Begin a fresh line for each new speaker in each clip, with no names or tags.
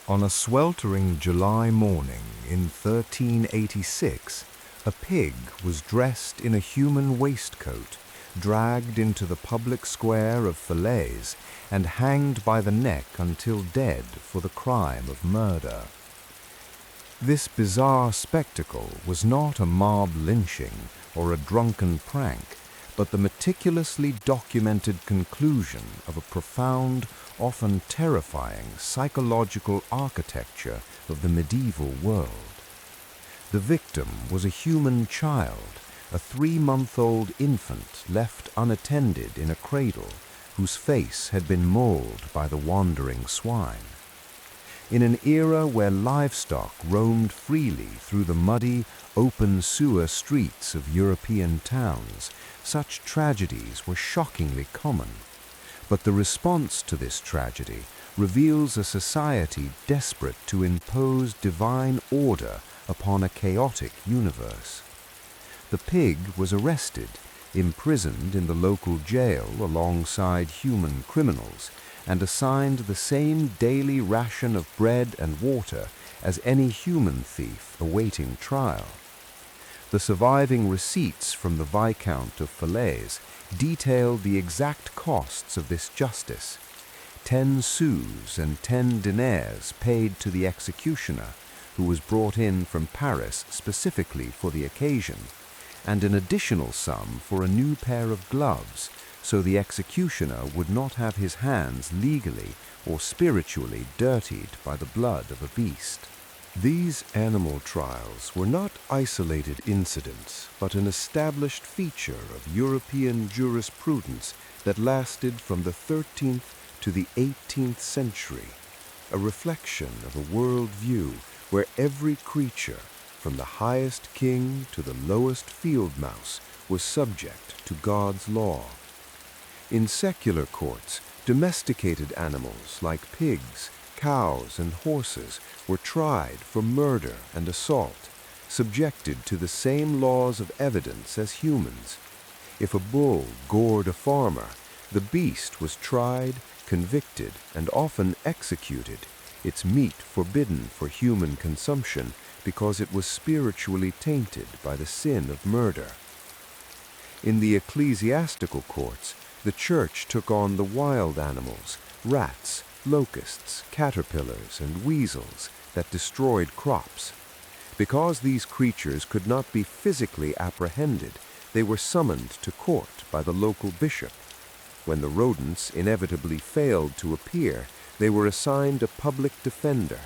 On a sweltering July morning in 1386, a pig was dressed in a human waistcoat, dragged into the public square of Falaise, and hanged by the neck until dead for the crime of murder. This bizarre spectacle was not a mob lynching or a drunken prank, but the meticulously documented conclusion of a profound, often terrifying psychological architecture of the medieval world. The victim was a human child, a 3-month-old infant left unattended in a cradle, whose face had been mauled by the wandering swine. In an era where livestock roamed freely through the muddy, open sewer streets of European towns, such tragedies were shockingly common. But the response to this tragedy reveals a society desperate to impose divine order upon a chaotic universe. The pig was arrested, imprisoned in the local jail alongside human criminals, and assigned the same daily ration of bread and water as any human thief awaiting trial. The surviving receipts from the Viscount of Falaise detailed the exact costs of this justice: 10 sous and 10 deniers paid to the executioner, who was brought in from Paris specifically for the occasion, and an additional sum for a new pair of gloves, so the executioner would not have his hands legally or spiritually dirtied by the blood of a beast. These animal trials were not isolated incidents, but an established feature of European jurisprudence that lasted from the 13th to the 18th century, a reflection of a worldview where every creature, from the highest king to the lowest field mouse, was subject to God's law. In secular courts, domesticated animals like pigs, cows, and horses were tried for murder and assault, subjected to the same laws of evidence as humans. If a bull gored a farmer, the beast was tried, convicted, and often executed, its meat forbidden for human consumption because it was spiritually tainted by the sin of murder. In the ecclesiastical courts, the church took on the wild animals, rats, locusts, caterpillars, and weasels that destroyed crops. Because these creatures could not be physically apprehended, they were summoned to court by the local bishop. When the rodents inevitably failed to appear, they were assigned a public defender.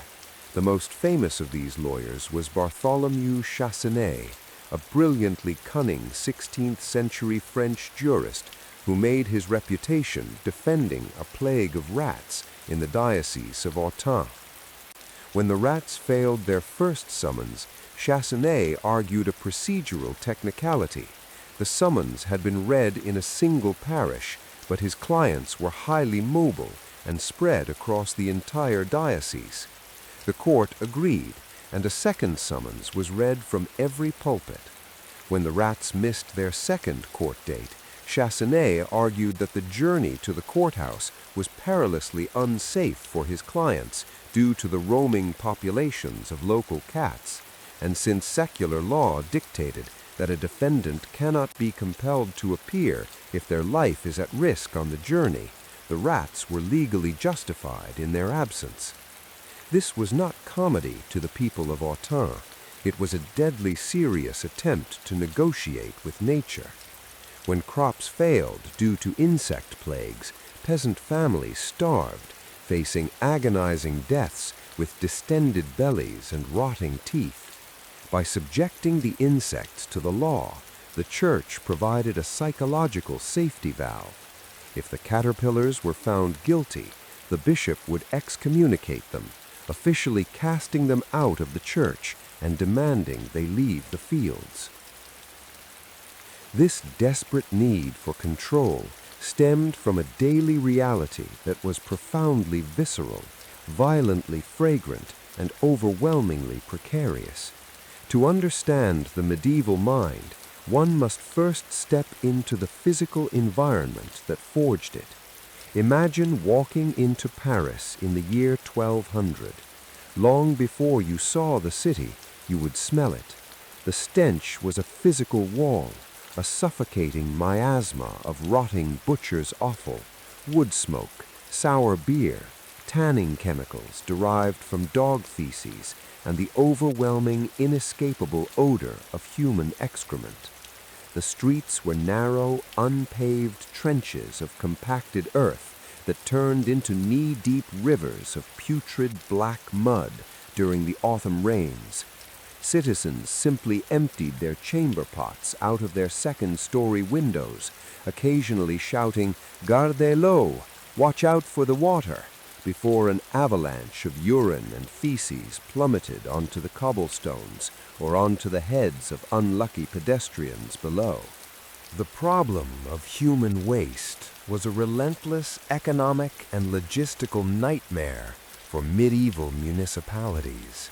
The most famous of these lawyers was Bartholomew Chassenet, a brilliantly cunning 16th-century French jurist who made his reputation defending a plague of rats in the diocese of Autun. When the rats failed their first summons, Chassenet argued a procedural technicality. The summons had been read in a single parish, but his clients were highly mobile and spread across the entire diocese. The court agreed, and a second summons was read from every pulpit. When the rats missed their second court date, Chassenet argued that the journey to the courthouse was perilously unsafe for his clients due to the roaming populations of local cats, and since secular law dictated that a defendant cannot be compelled to appear if their life is at risk on the journey, the rats were legally justified in their absence. This was not comedy to the people of Autun. It was a deadly serious attempt to negotiate with nature. When crops failed due to insect plagues, peasant families starved, facing agonizing deaths with distended bellies and rotting teeth. By subjecting the insects to the law, the church provided a psychological safety valve. If the caterpillars were found guilty, the bishop would excommunicate them, officially casting them out of the church and demanding they leave the fields. This desperate need for control stemmed from a daily reality that was profoundly visceral, violently fragrant, and overwhelmingly precarious. To understand the medieval mind, one must first step into the physical environment that forged it. Imagine walking into Paris in the year 1200.
Long before you saw the city, you would smell it. The stench was a physical wall, a suffocating miasma of rotting butcher's offal, wood smoke, sour beer, tanning chemicals derived from dog feces, and the overwhelming, inescapable odor of human excrement. The streets were narrow, unpaved trenches of compacted earth that turned into knee-deep rivers of putrid black mud during the autumn rains. Citizens simply emptied their chamber pots out of their second-story windows, occasionally shouting, "Garde l'eau, watch out for the water," before an avalanche of urine and feces plummeted onto the cobblestones or onto the heads of unlucky pedestrians below. The problem of human waste was a relentless economic and logistical nightmare for medieval municipalities.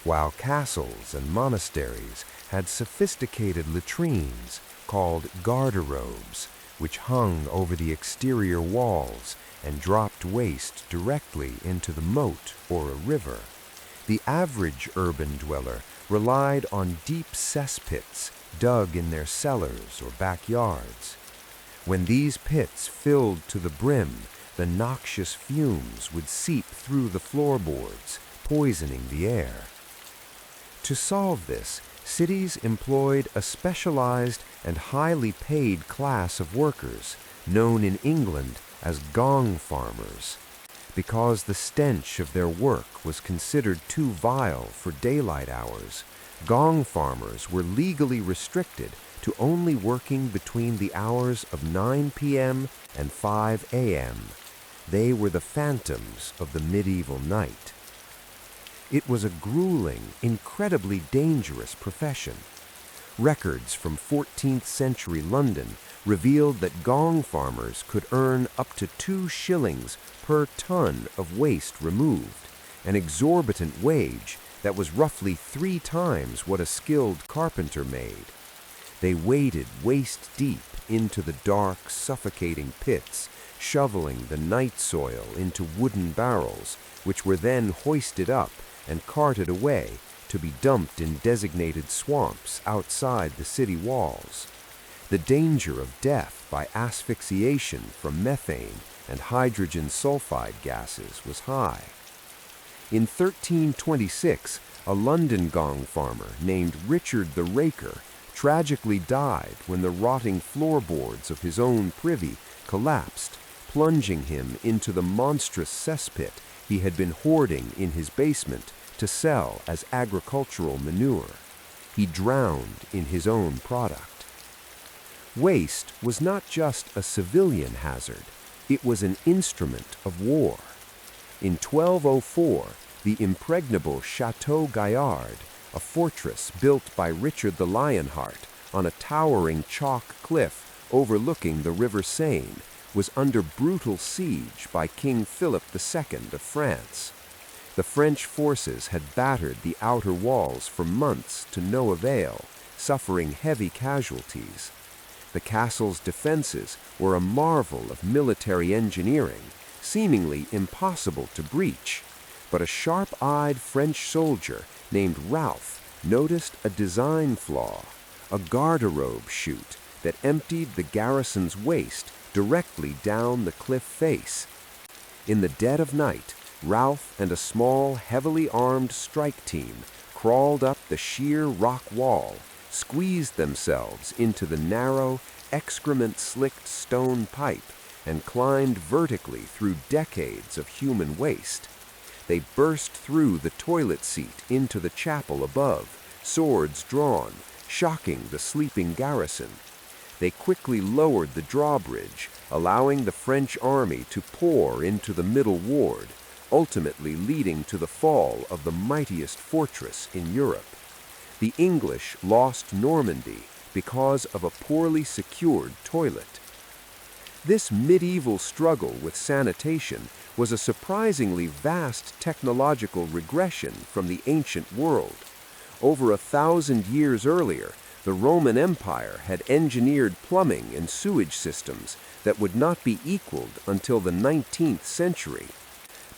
While castles and monasteries had sophisticated latrines called garderobes, which hung over the exterior walls and dropped waste directly into the moat or a river, the average urban dweller relied on deep cesspits dug in their cellars or backyards. When these pits filled to the brim, the noxious fumes would seep through the floorboards, poisoning the air. To solve this, cities employed a specialized and highly paid class of workers, known in England as Gong farmers. Because the stench of their work was considered too vile for daylight hours, Gong farmers were legally restricted to only working between the hours of 9 p.m. and 5 a.m. They were the phantoms of the medieval night. It was a grueling, incredibly dangerous profession. Records from 14th century London revealed that Gong farmers could earn up to 2 shillings per ton of waste removed, an exorbitant wage that was roughly 3 times what a skilled carpenter made. They waded waist-deep into the dark, suffocating pits, shoveling the night soil into wooden barrels, which were then hoisted up and carted away to be dumped in designated swamps outside the city walls. The danger of death by asphyxiation from methane and hydrogen sulfide gases was high. In 1326, a London Gong farmer named Richard the Raker tragically died when the rotting floorboards of his own privy collapsed, plunging him into the monstrous cesspit he had been hoarding in his basement to sell as agricultural manure. He drowned in his own product. Waste was not just a civilian hazard, it was an instrument of war. In 1204, the impregnable Château Gaillard, a fortress built by Richard the Lionheart on a towering chalk cliff overlooking the River Seine, was under brutal siege by King Philip II of France. The French forces had battered the outer walls for months to no avail, suffering heavy casualties. The castle's defenses were a marvel of military engineering, seemingly impossible to breach. But a sharp-eyed French soldier named Ralph noticed a design flaw, a garderobe chute that emptied the garrison's waste directly down the cliff face. In the dead of night, Ralph and a small, heavily armed strike team crawled up the sheer rock wall, squeezed themselves into the narrow, excrement-slicked stone pipe, and climbed vertically through decades of human waste. They burst through the toilet seat into the chapel above, swords drawn, shocking the sleeping garrison. They quickly lowered the drawbridge, allowing the French army to pour into the middle ward, ultimately leading to the fall of the mightiest fortress in Europe. The English lost Normandy because of a poorly secured toilet. This medieval struggle with sanitation was a surprisingly vast technological regression from the ancient world. Over 1,000 years earlier, the Roman Empire had engineered plumbing and sewage systems that would not be equaled until the 19th century.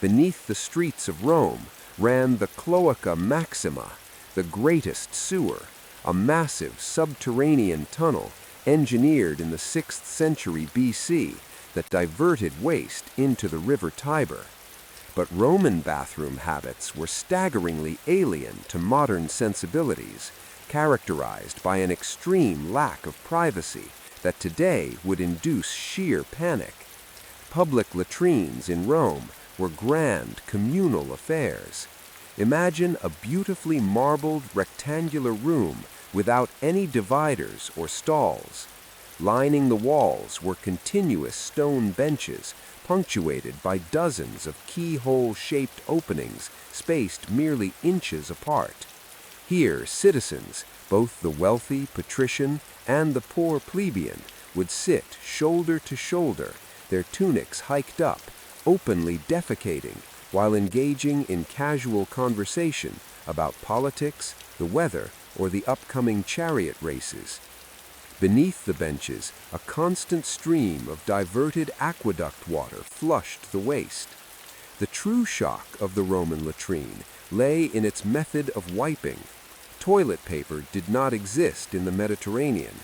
Beneath the streets of Rome, ran the Cloaca Maxima, the greatest sewer, a massive subterranean tunnel engineered in the 6th century BC that diverted waste into the river Tiber. But Roman bathroom habits were staggeringly alien to modern sensibilities, characterized by an extreme lack of privacy that today would induce sheer panic. Public latrines in Rome were grand communal affairs. Imagine a beautifully marbled rectangular room without any dividers or stalls. Lining the walls were continuous stone benches punctuated by dozens of keyhole-shaped openings spaced merely inches apart. Here, citizens, both the wealthy patrician and the poor plebeian, would sit shoulder to shoulder, their tunics hiked up, openly defecating while engaging in casual conversation about politics, the weather, or the upcoming chariot races. Beneath the benches, a constant stream of diverted aqueduct water flushed the waste. The true shock of the Roman latrine lay in its method of wiping. Toilet paper did not exist in the Mediterranean.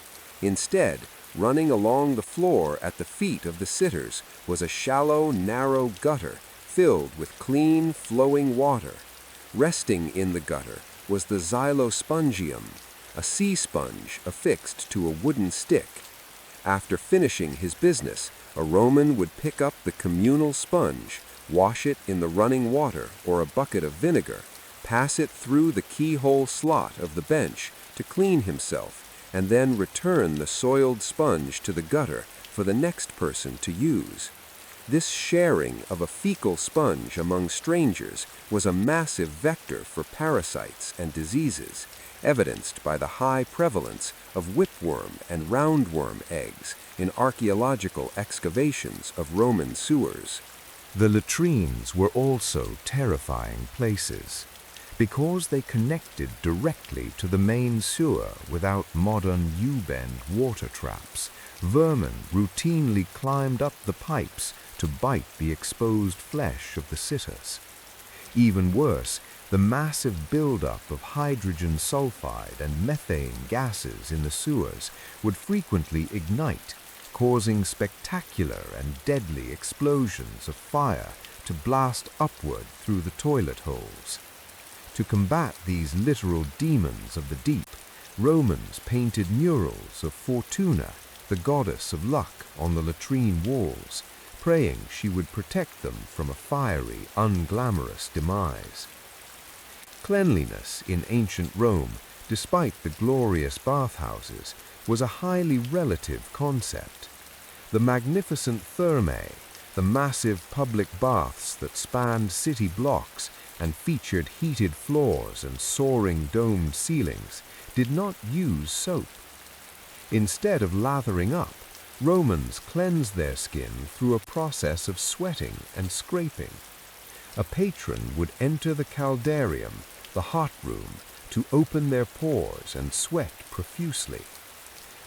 Instead, running along the floor at the feet of the sitters was a shallow, narrow gutter filled with clean, flowing water. Resting in the gutter was the xylospongium, a sea sponge affixed to a wooden stick. After finishing his business, a Roman would pick up the communal sponge, wash it in the running water or a bucket of vinegar, pass it through the keyhole slot of the bench to clean himself, and then return the soiled sponge to the gutter for the next person to use. This sharing of a fecal sponge among strangers was a massive vector for parasites and diseases, evidenced by the high prevalence of whipworm and roundworm eggs in archaeological excavations of Roman sewers.
The latrines were also terrifying places, because they connected directly to the main sewer without modern U-bend water traps. Vermin routinely climbed up the pipes to bite the exposed flesh of the sitters. Even worse, the massive buildup of hydrogen sulfide and methane gases in the sewers would frequently ignite, causing spectacular and deadly explosions of fire to blast upward through the toilet holes. To combat these literal demons of the deep, Romans painted murals of Fortuna, the goddess of luck, on the latrine walls, praying she would protect them from a fiery, unglamorous demise. Cleanliness in ancient Rome, despite the glorious bathhouses, was a highly relative concept. The magnificent thermae, the massive public baths that spanned city blocks and featured heated floors and soaring domed ceilings, did not use soap. Instead of lathering up, Romans cleansed their skin through a process of sweating and scraping. A patron would enter the caldarium, the hot room, to open their pores and sweat profusely.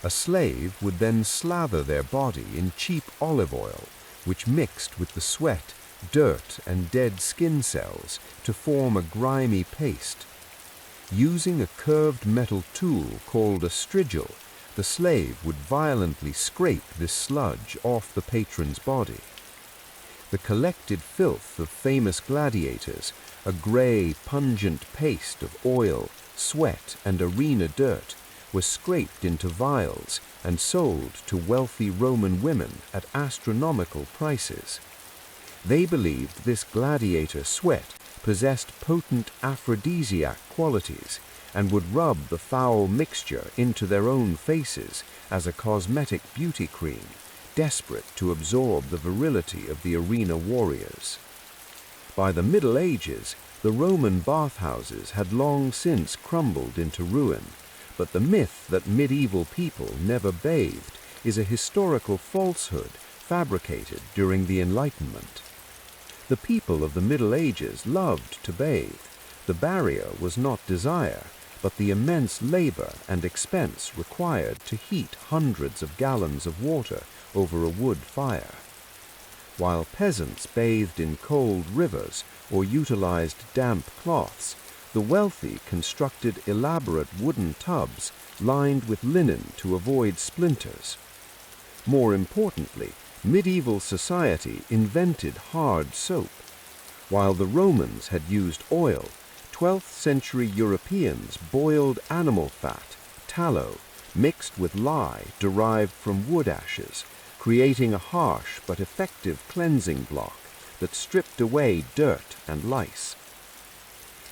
A slave would then slather their body in cheap olive oil, which mixed with the sweat, dirt, and dead skin cells to form a grimy paste. Using a curved metal tool called a strigil, the slave would violently scrape this sludge off the patron's body. The collected filth of famous gladiators, a gray, pungent paste of oil, sweat, and arena dirt, was scraped into vials and sold to wealthy Roman women at astronomical prices. They believed this gladiator sweat possessed potent aphrodisiac qualities and would rub the foul mixture into their own faces as a cosmetic beauty cream, desperate to absorb the virility of the arena warriors. By the Middle Ages, the Roman bathhouses had long since crumbled into ruin, but the myth that medieval people never bathed is a historical falsehood fabricated during the Enlightenment. The people of the Middle Ages loved to bathe. The barrier was not desire, but the immense labor and expense required to heat hundreds of gallons of water over a wood fire.
While peasants bathed in cold rivers or utilized damp cloths, the wealthy constructed elaborate wooden tubs lined with linen to avoid splinters. More importantly, medieval society invented hard soap. While the Romans had used oil, 12th century Europeans boiled animal fat, tallow, mixed with lye derived from wood ashes, creating a harsh but effective cleansing block that stripped away dirt and lice.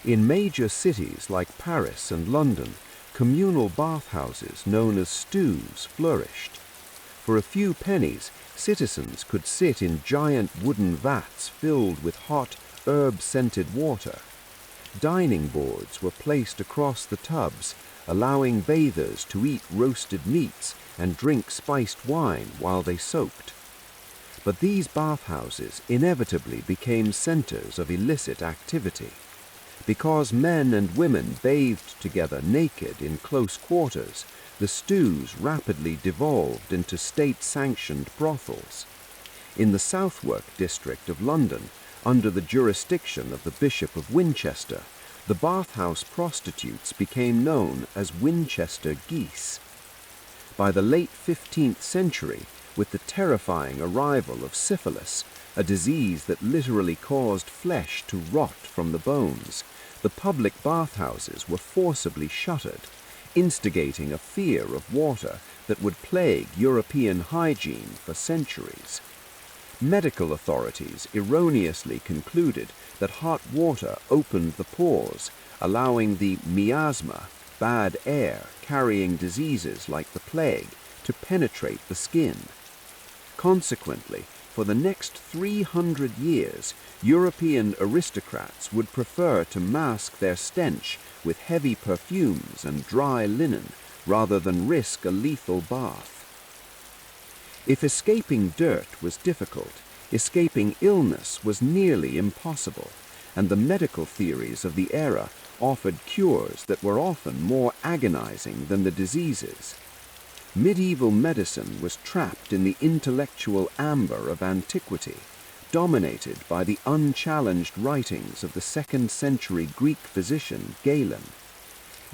In major cities like Paris and London, communal bathhouses known as stews flourished. For a few pennies, citizens could sit in giant wooden vats filled with hot, herb-scented water. Dining boards were placed across the tubs, allowing bathers to eat roasted meats and drink spiced wine while they soaked. But these bathhouses inevitably became centers of illicit activity. Because men and women bathed together naked in close quarters, the stews rapidly devolved into state-sanctioned brothels. In the Southwark district of London, under the jurisdiction of the Bishop of Winchester, the bathhouse prostitutes became known as Winchester geese. By the late 15th century, with the terrifying arrival of syphilis, a disease that literally caused flesh to rot from the bones, the public bathhouses were forcibly shuttered, instigating a fear of water that would plague European hygiene for centuries. Medical authorities erroneously concluded that hot water opened the pores, allowing the miasma, bad air carrying diseases like the plague, to penetrate the skin. Consequently, for the next 300 years, European aristocrats would prefer to mask their stench with heavy perfumes and dry linen rather than risk a lethal bath. If escaping dirt was difficult, escaping illness was nearly impossible, and the medical theories of the era offered cures that were often more agonizing than the diseases. Medieval medicine was trapped in the intellectual amber of antiquity, dominated by the unchallenged writings of the 2nd century Greek physician Galen.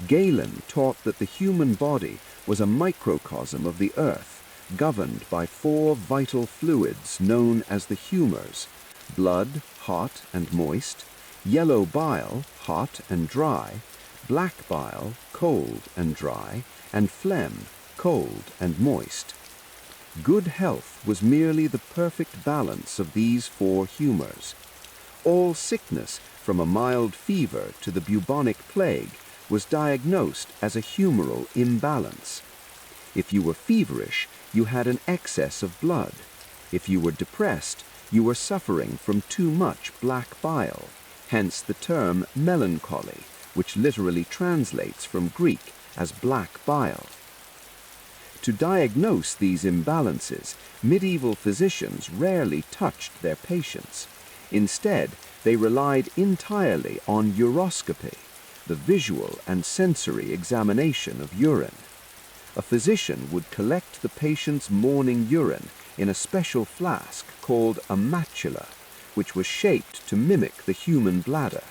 Galen taught that the human body was a microcosm of the earth, governed by 4 vital fluids known as the humors: blood, hot and moist; yellow bile, hot and dry; black bile, cold and dry; and phlegm, cold and moist. Good health was merely the perfect balance of these 4 humors. All sickness, from a mild fever to the bubonic plague, was diagnosed as a humoral imbalance. If you were feverish, you had an excess of blood. If you were depressed, you were suffering from too much black bile, hence the term melancholy, which literally translates from Greek as black bile. To diagnose these imbalances, medieval physicians rarely touched their patients. Instead, they relied entirely on uroscopy, the visual and sensory examination of urine. A physician would collect the patient's morning urine in a special flask called a matula, which was shaped to mimic the human bladder.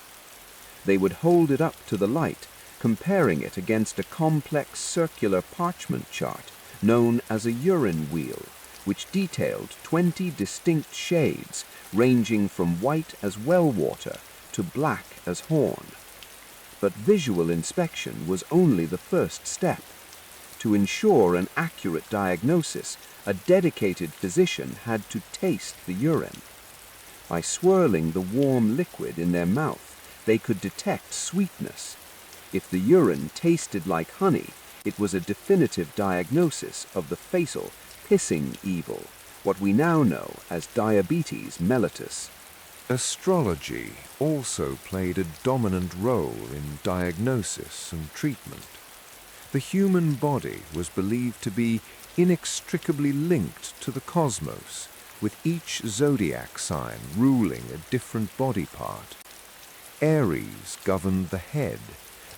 They would hold it up to the light, comparing it against a complex circular parchment chart known as a urine wheel, which detailed 20 distinct shades ranging from white as well water to black as horn. But visual inspection was only the first step. To ensure an accurate diagnosis, a dedicated physician had to taste the urine. By swirling the warm liquid in their mouth, they could detect sweetness. If the urine tasted like honey, it was a definitive diagnosis of the fatal pissing evil, what we now know as diabetes mellitus.
Astrology also played a dominant role in diagnosis and treatment. The human body was believed to be inextricably linked to the cosmos, with each zodiac sign ruling a different body part. Aries governed the head,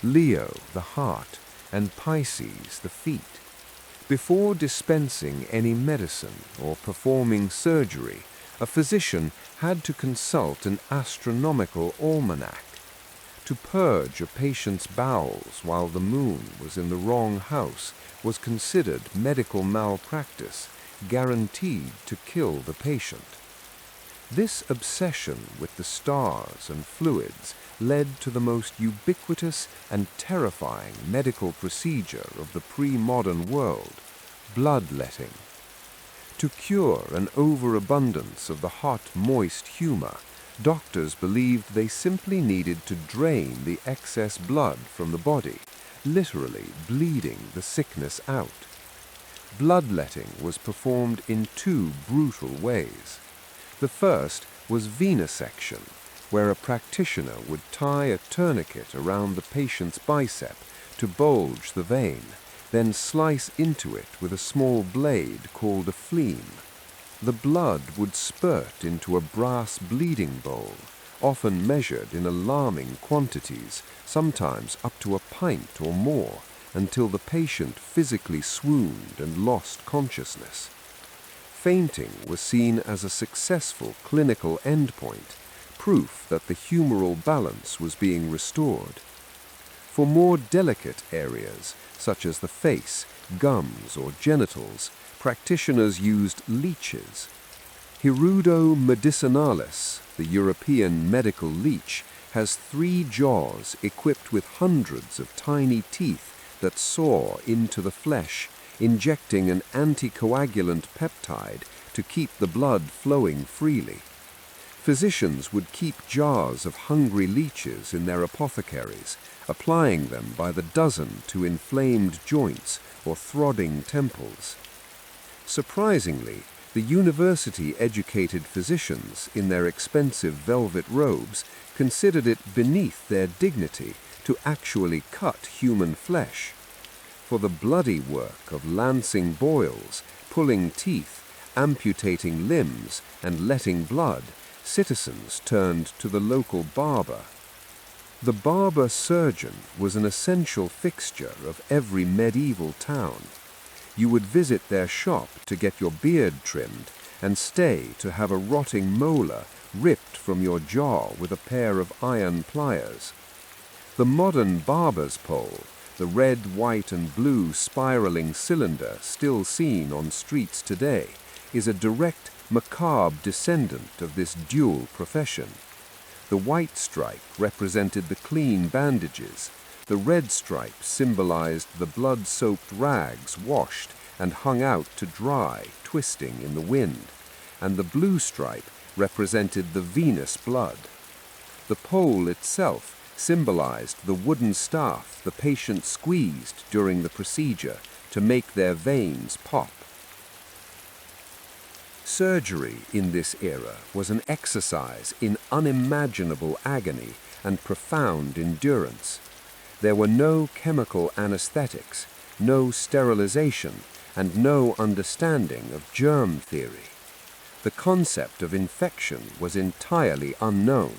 Leo the heart, and Pisces the feet. Before dispensing any medicine or performing surgery,
a physician had to consult an astronomical almanac. To purge a patient's bowels while the moon was in the wrong house was considered medical malpractice, guaranteed to kill the patient. This obsession with the stars and fluids led to the most ubiquitous and terrifying medical procedure of the pre-modern world, bloodletting. To cure an overabundance of the hot, moist humor, doctors believed they simply needed to drain the excess blood from the body, literally bleeding the sickness out. Bloodletting was performed in two brutal ways. The first was venesection, where a practitioner would tie a tourniquet around the patient's bicep to bulge the vein, then slice into it with a small blade called a phleem. The blood would spurt into a brass bleeding bowl, often measured in alarming quantities, sometimes up to a pint or more, until the patient physically swooned and lost consciousness. Fainting was seen as a successful clinical endpoint, proof that the humoral balance was being restored. For more delicate areas, such as the face, gums, or genitals, practitioners used leeches. Hirudo medicinalis, the European medical leech, has 3 jaws equipped with hundreds of tiny teeth that saw into the flesh, injecting an anticoagulant peptide to keep the blood flowing freely. Physicians would keep jars of hungry leeches in their apothecaries, applying them by the dozen to inflamed joints or throbbing temples. Surprisingly, the university-educated physicians, in their expensive velvet robes, considered it beneath their dignity to actually cut human flesh. For the bloody work of lancing boils, pulling teeth, amputating limbs, and letting blood, citizens turned to the local barber. The barber-surgeon was an essential fixture of every medieval town. You would visit their shop to get your beard trimmed and stay to have a rotting molar ripped from your jaw with a pair of iron pliers. The modern barber's pole, the red, white, and blue spiraling cylinder still seen on streets today, is a direct macabre descendant of this dual profession. The white stripe represented the clean bandages. The red stripe symbolized the blood-soaked rags washed and hung out to dry, twisting in the wind, and the blue stripe represented the venous blood. The pole itself symbolized the wooden staff the patient squeezed during the procedure to make their veins pop. Surgery in this era was an exercise in unimaginable agony and profound endurance. There were no chemical anesthetics, no sterilization, and no understanding of germ theory. The concept of infection was entirely unknown.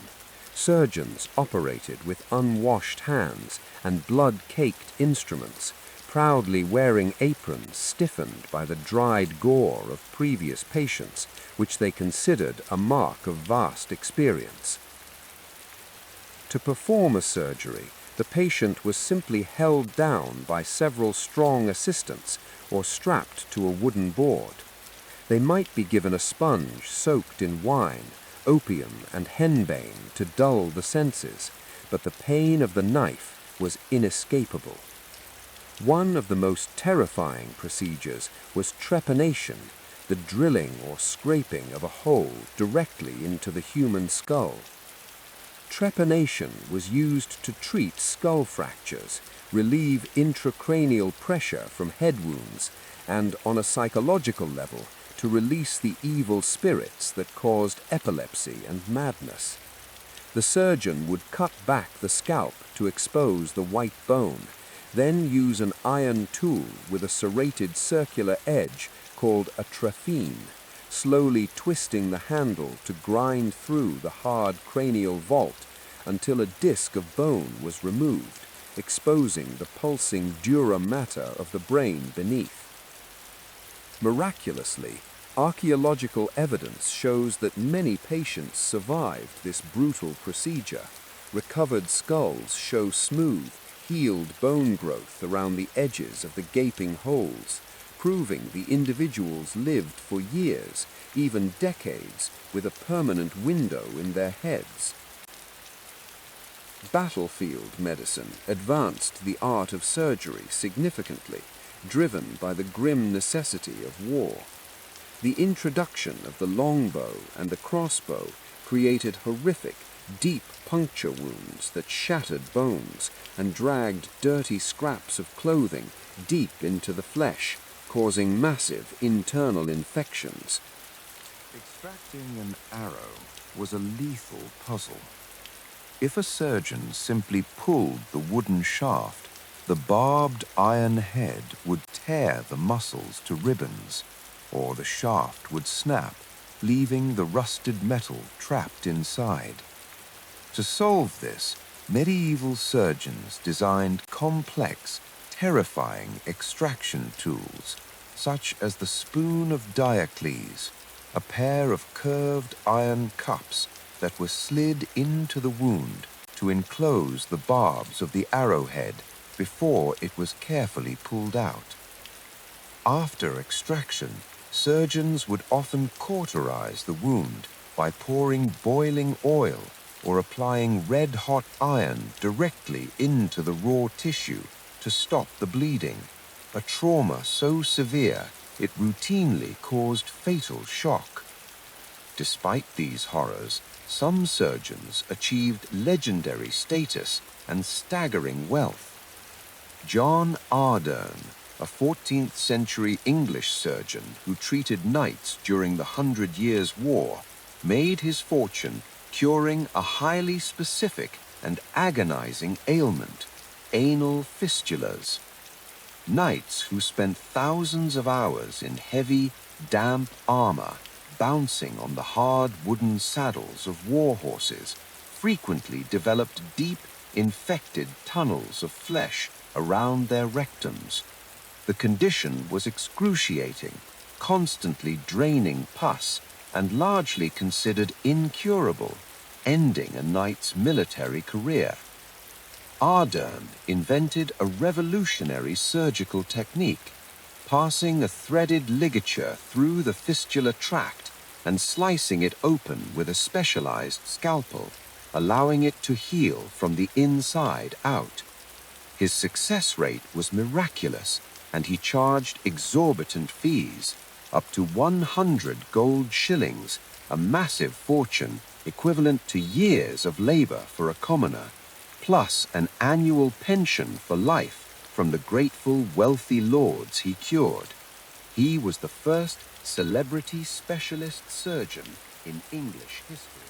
Surgeons operated with unwashed hands and blood-caked instruments, proudly wearing aprons stiffened by the dried gore of previous patients, which they considered a mark of vast experience. To perform a surgery, the patient was simply held down by several strong assistants or strapped to a wooden board. They might be given a sponge soaked in wine, opium, and henbane to dull the senses, but the pain of the knife was inescapable. One of the most terrifying procedures was trepanation, the drilling or scraping of a hole directly into the human skull. Trepanation was used to treat skull fractures, relieve intracranial pressure from head wounds, and, on a psychological level, to release the evil spirits that caused epilepsy and madness. The surgeon would cut back the scalp to expose the white bone, then use an iron tool with a serrated circular edge called a trephine, slowly twisting the handle to grind through the hard cranial vault until a disc of bone was removed, exposing the pulsing dura mater of the brain beneath. Miraculously, Archaeological evidence shows that many patients survived this brutal procedure. Recovered skulls show smooth, healed bone growth around the edges of the gaping holes, proving the individuals lived for years, even decades, with a permanent window in their heads. Battlefield medicine advanced the art of surgery significantly, driven by the grim necessity of war. The introduction of the longbow and the crossbow created horrific, deep puncture wounds that shattered bones and dragged dirty scraps of clothing deep into the flesh, causing massive internal infections.
Extracting an arrow was a lethal puzzle. If a surgeon simply pulled the wooden shaft, the barbed iron head would tear the muscles to ribbons, or the shaft would snap, leaving the rusted metal trapped inside. To solve this, medieval surgeons designed complex, terrifying extraction tools, such as the spoon of Diocles, a pair of curved iron cups that were slid into the wound to enclose the barbs of the arrowhead before it was carefully pulled out. After extraction, surgeons would often cauterize the wound by pouring boiling oil or applying red-hot iron directly into the raw tissue to stop the bleeding, a trauma so severe it routinely caused fatal shock. Despite these horrors, some surgeons achieved legendary status and staggering wealth. John Ardern, a 14th century English surgeon who treated knights during the 100 Years' War, made his fortune curing a highly specific and agonizing ailment, anal fistulas. Knights who spent thousands of hours in heavy, damp armor, bouncing on the hard wooden saddles of war horses, frequently developed deep, infected tunnels of flesh around their rectums. The condition was excruciating, constantly draining pus, and largely considered incurable, ending a knight's military career. Ardern invented a revolutionary surgical technique, passing a threaded ligature through the fistula tract and slicing it open with a specialized scalpel, allowing it to heal from the inside out. His success rate was miraculous, and he charged exorbitant fees, up to 100 gold shillings, a massive fortune equivalent to years of labor for a commoner, plus an annual pension for life from the grateful, wealthy lords he cured. He was the first celebrity specialist surgeon in English history.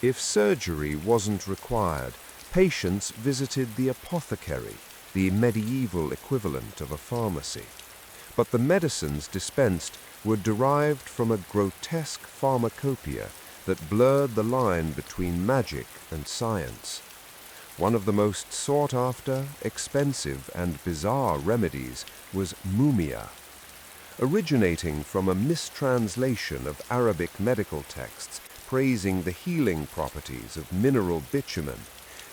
If surgery wasn't required, patients visited the apothecary, the medieval equivalent of a pharmacy. But the medicines dispensed were derived from a grotesque pharmacopoeia that blurred the line between magic and science. One of the most sought-after, expensive, and bizarre remedies was mumia. Originating from a mistranslation of Arabic medical texts praising the healing properties of mineral bitumen,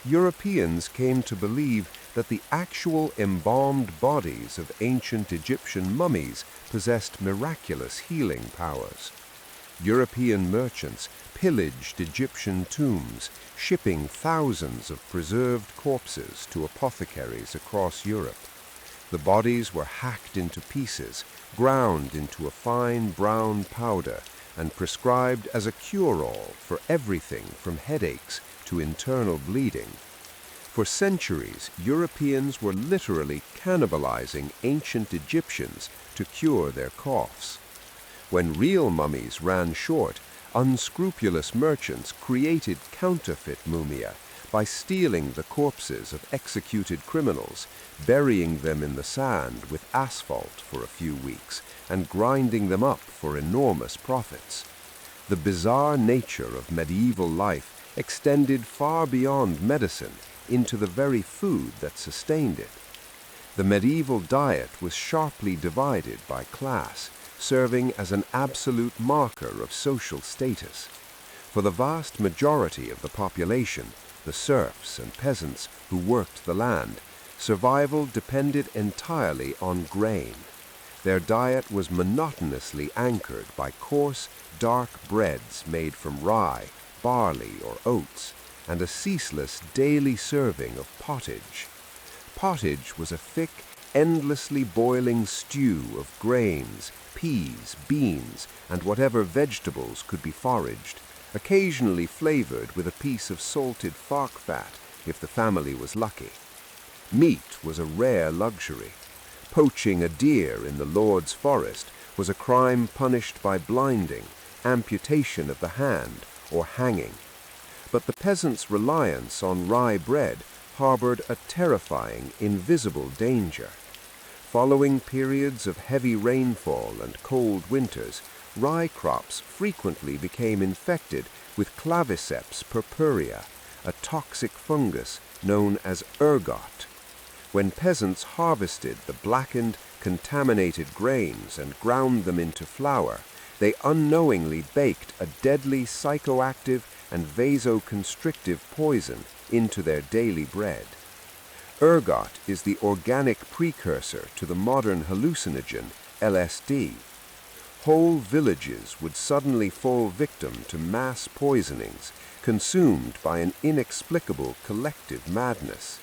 Europeans came to believe that the actual embalmed bodies of ancient Egyptian mummies possessed miraculous healing powers. European merchants pillaged Egyptian tombs, shipping thousands of preserved corpses to apothecaries across Europe. The bodies were hacked into pieces, ground into a fine brown powder, and prescribed as a cure-all for everything from headaches to internal bleeding. For centuries, Europeans were literally cannibalizing ancient Egyptians to cure their coughs. When real mummies ran short, unscrupulous merchants created counterfeit mumia by stealing the corpses of executed criminals, burying them in the sand with asphalt for a few weeks, and grinding them up for enormous profits. The bizarre nature of medieval life extended far beyond medicine into the very food that sustained it. The medieval diet was sharply divided by class, serving as an absolute marker of social status. For the vast majority of the population, the serfs and peasants who worked the land, survival depended entirely on grain. Their diet was monotonously anchored by coarse, dark breads made from rye, barley, or oats, and a ceaseless daily serving of pottage. Pottage was a thick, endlessly boiling stew of grains, peas, beans, and whatever vegetables could be foraged, occasionally flavored with a piece of salted fork fat if the family was lucky. Meat was a rare luxury. Poaching a deer in the Lord's forest was a crime punished by blinding, amputation of the hand, or hanging. But the peasants' reliance on rye bread harbored a terrifying, invisible danger. Following periods of heavy rainfall and cold winters, rye crops frequently became infected with claviceps purpurea, a toxic fungus known as ergot. When peasants harvested the blackened, contaminated grains and ground them into flour, they unknowingly baked a deadly psychoactive and vasoconstrictive poison into their daily bread. Ergot is the organic precursor to the modern hallucinogen, LSD. Whole villages would suddenly fall victim to mass poisonings, consumed by an inexplicable collective madness.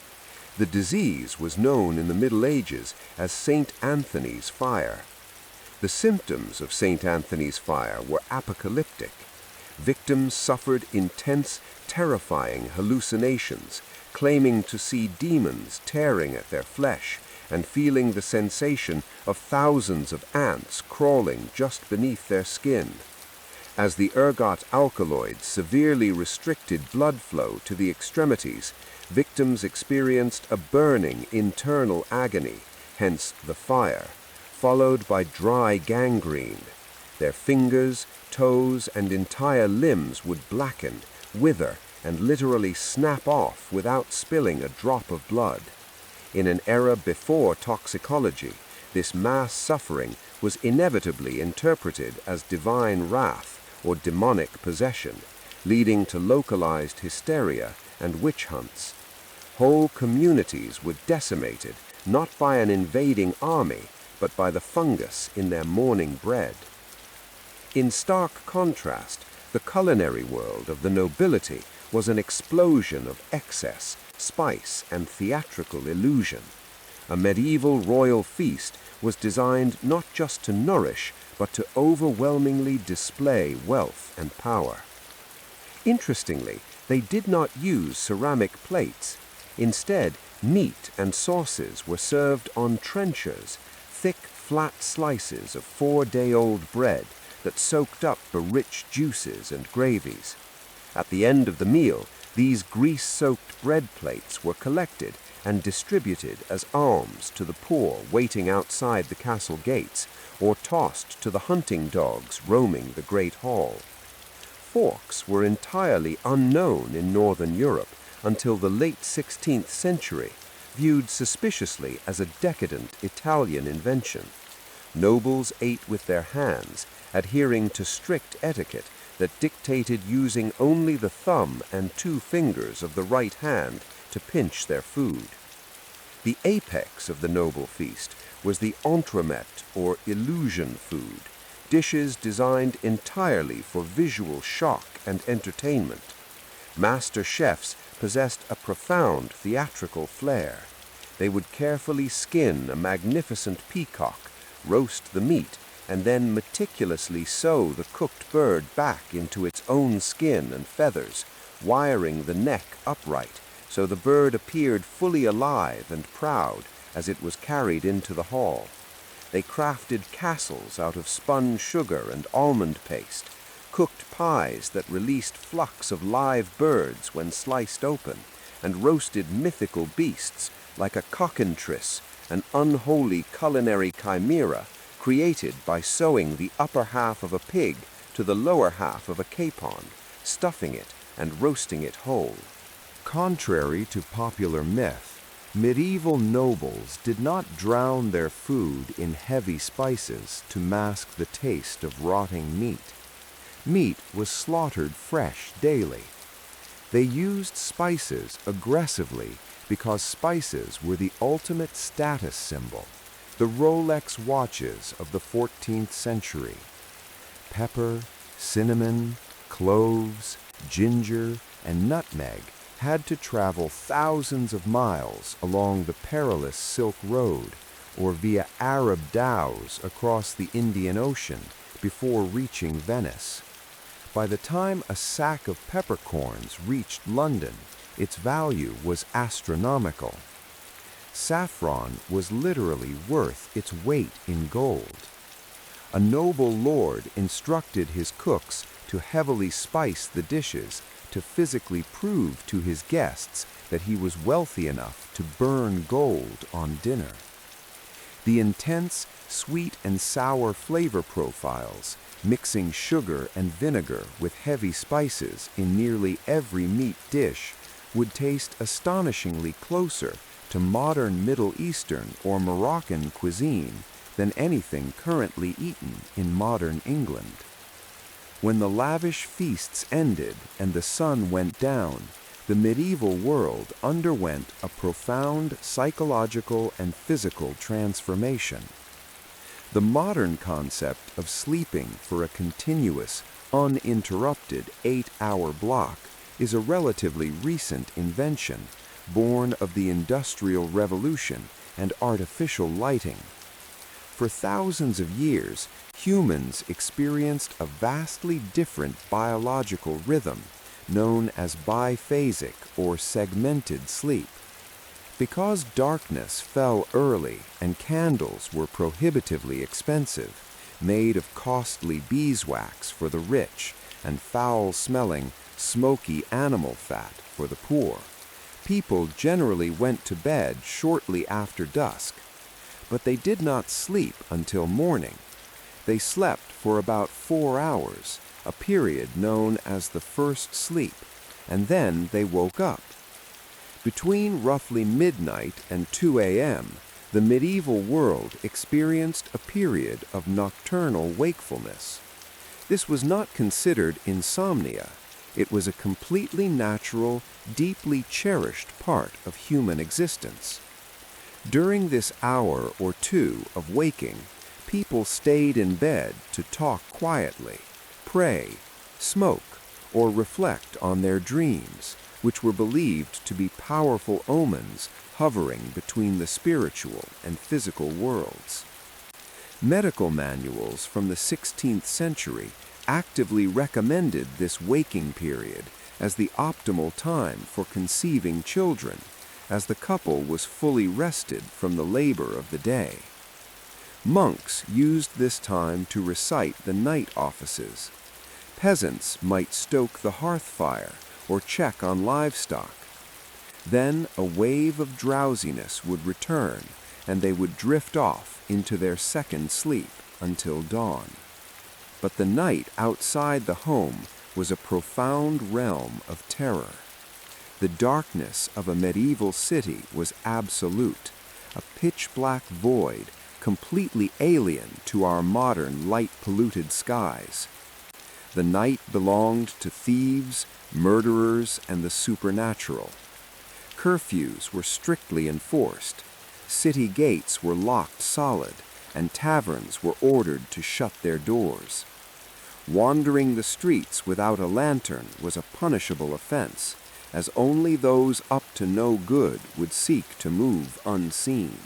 The disease was known in the Middle Ages as St. Anthony's fire. The symptoms of St. Anthony's fire were apocalyptic. Victims suffered intense, terrifying hallucinations, claiming to see demons tearing at their flesh and feeling the sensation of thousands of ants crawling just beneath their skin. As the ergot alkaloids severely restricted blood flow to the extremities, victims experienced a burning internal agony, hence the fire, followed by dry gangrene. Their fingers, toes, and entire limbs would blacken, wither, and literally snap off without spilling a drop of blood. In an era before toxicology, this mass suffering was inevitably interpreted as divine wrath or demonic possession, leading to localized hysteria and witch hunts. Whole communities were decimated not by an invading army, but by the fungus in their morning bread. In stark contrast, the culinary world of the nobility was an explosion of excess, spice, and theatrical illusion. A medieval royal feast was designed not just to nourish, but to overwhelmingly display wealth and power. Interestingly, they did not use ceramic plates. Instead, meat and sauces were served on trenchers, thick, flat slices of 4-day-old bread that soaked up the rich juices and gravies. At the end of the meal, these grease-soaked bread plates were collected and distributed as alms to the poor waiting outside the castle gates, or tossed to the hunting dogs roaming the great hall. Forks were entirely unknown in Northern Europe until the late 16th century, viewed suspiciously as a decadent Italian invention. Nobles ate with their hands, adhering to strict etiquette that dictated using only the thumb and 2 fingers of the right hand to pinch their food. The apex of the noble feast was the entremet, or illusion food, dishes designed entirely for visual shock and entertainment. Master chefs possessed a profound theatrical flair. They would carefully skin a magnificent peacock, roast the meat, and then meticulously sew the cooked bird back into its own skin and feathers, wiring the neck upright so the bird appeared fully alive and proud as it was carried into the hall. They crafted castles out of spun sugar and almond paste, cooked pies that released flux of live birds when sliced open, and roasted mythical beasts like a cockentrice, an unholy culinary chimera created by sewing the upper half of a pig to the lower half of a capon, stuffing it and roasting it whole.
Contrary to popular myth,
Medieval nobles did not drown their food in heavy spices to mask the taste of rotting meat. Meat was slaughtered fresh daily. They used spices aggressively because spices were the ultimate status symbol, the Rolex watches of the 14th century. Pepper, cinnamon, cloves, ginger, and nutmeg had to travel thousands of miles along the perilous Silk Road or via Arab dhows across the Indian Ocean before reaching Venice. By the time a sack of peppercorns reached London, its value was astronomical. Saffron was literally worth its weight in gold. A noble lord instructed his cooks to heavily spice the dishes to physically prove to his guests that he was wealthy enough to burn gold on dinner. The intense, sweet and sour flavor profiles, mixing sugar and vinegar with heavy spices in nearly every meat dish, would taste astonishingly closer to modern Middle Eastern or Moroccan cuisine than anything currently eaten in modern England. When the lavish feasts ended and the sun went down, the medieval world underwent a profound psychological and physical transformation. The modern concept of sleeping for a continuous, uninterrupted 8-hour block is a relatively recent invention, born of the Industrial Revolution and artificial lighting. For thousands of years, humans experienced a vastly different biological rhythm, known as biphasic or segmented sleep. Because darkness fell early and candles were prohibitively expensive, made of costly beeswax for the rich and foul-smelling, smoky animal fat for the poor, people generally went to bed shortly after dusk. But they did not sleep until morning. They slept for about 4 hours, a period known as the first sleep, and then they woke up. Between roughly midnight and 2 a.m., the medieval world experienced a period of nocturnal wakefulness. This was not considered insomnia. It was a completely natural, deeply cherished part of human existence. During this hour or two of waking, people stayed in bed to talk quietly, pray, smoke, or reflect on their dreams, which were believed to be powerful omens hovering between the spiritual and physical worlds. Medical manuals from the 16th century actively recommended this waking period as the optimal time for conceiving children, as the couple was fully rested from the labor of the day. Monks used this time to recite the night offices. Peasants might stoke the hearth fire or check on livestock. Then a wave of drowsiness would return, and they would drift off into their second sleep until dawn. But the night outside the home was a profound realm of terror. The darkness of a medieval city was absolute, a pitch-black void completely alien to our modern light-polluted skies. The night belonged to thieves, murderers, and the supernatural. Curfews were strictly enforced. City gates were locked solid, and taverns were ordered to shut their doors. Wandering the streets without a lantern was a punishable offense, as only those up to no good would seek to move unseen.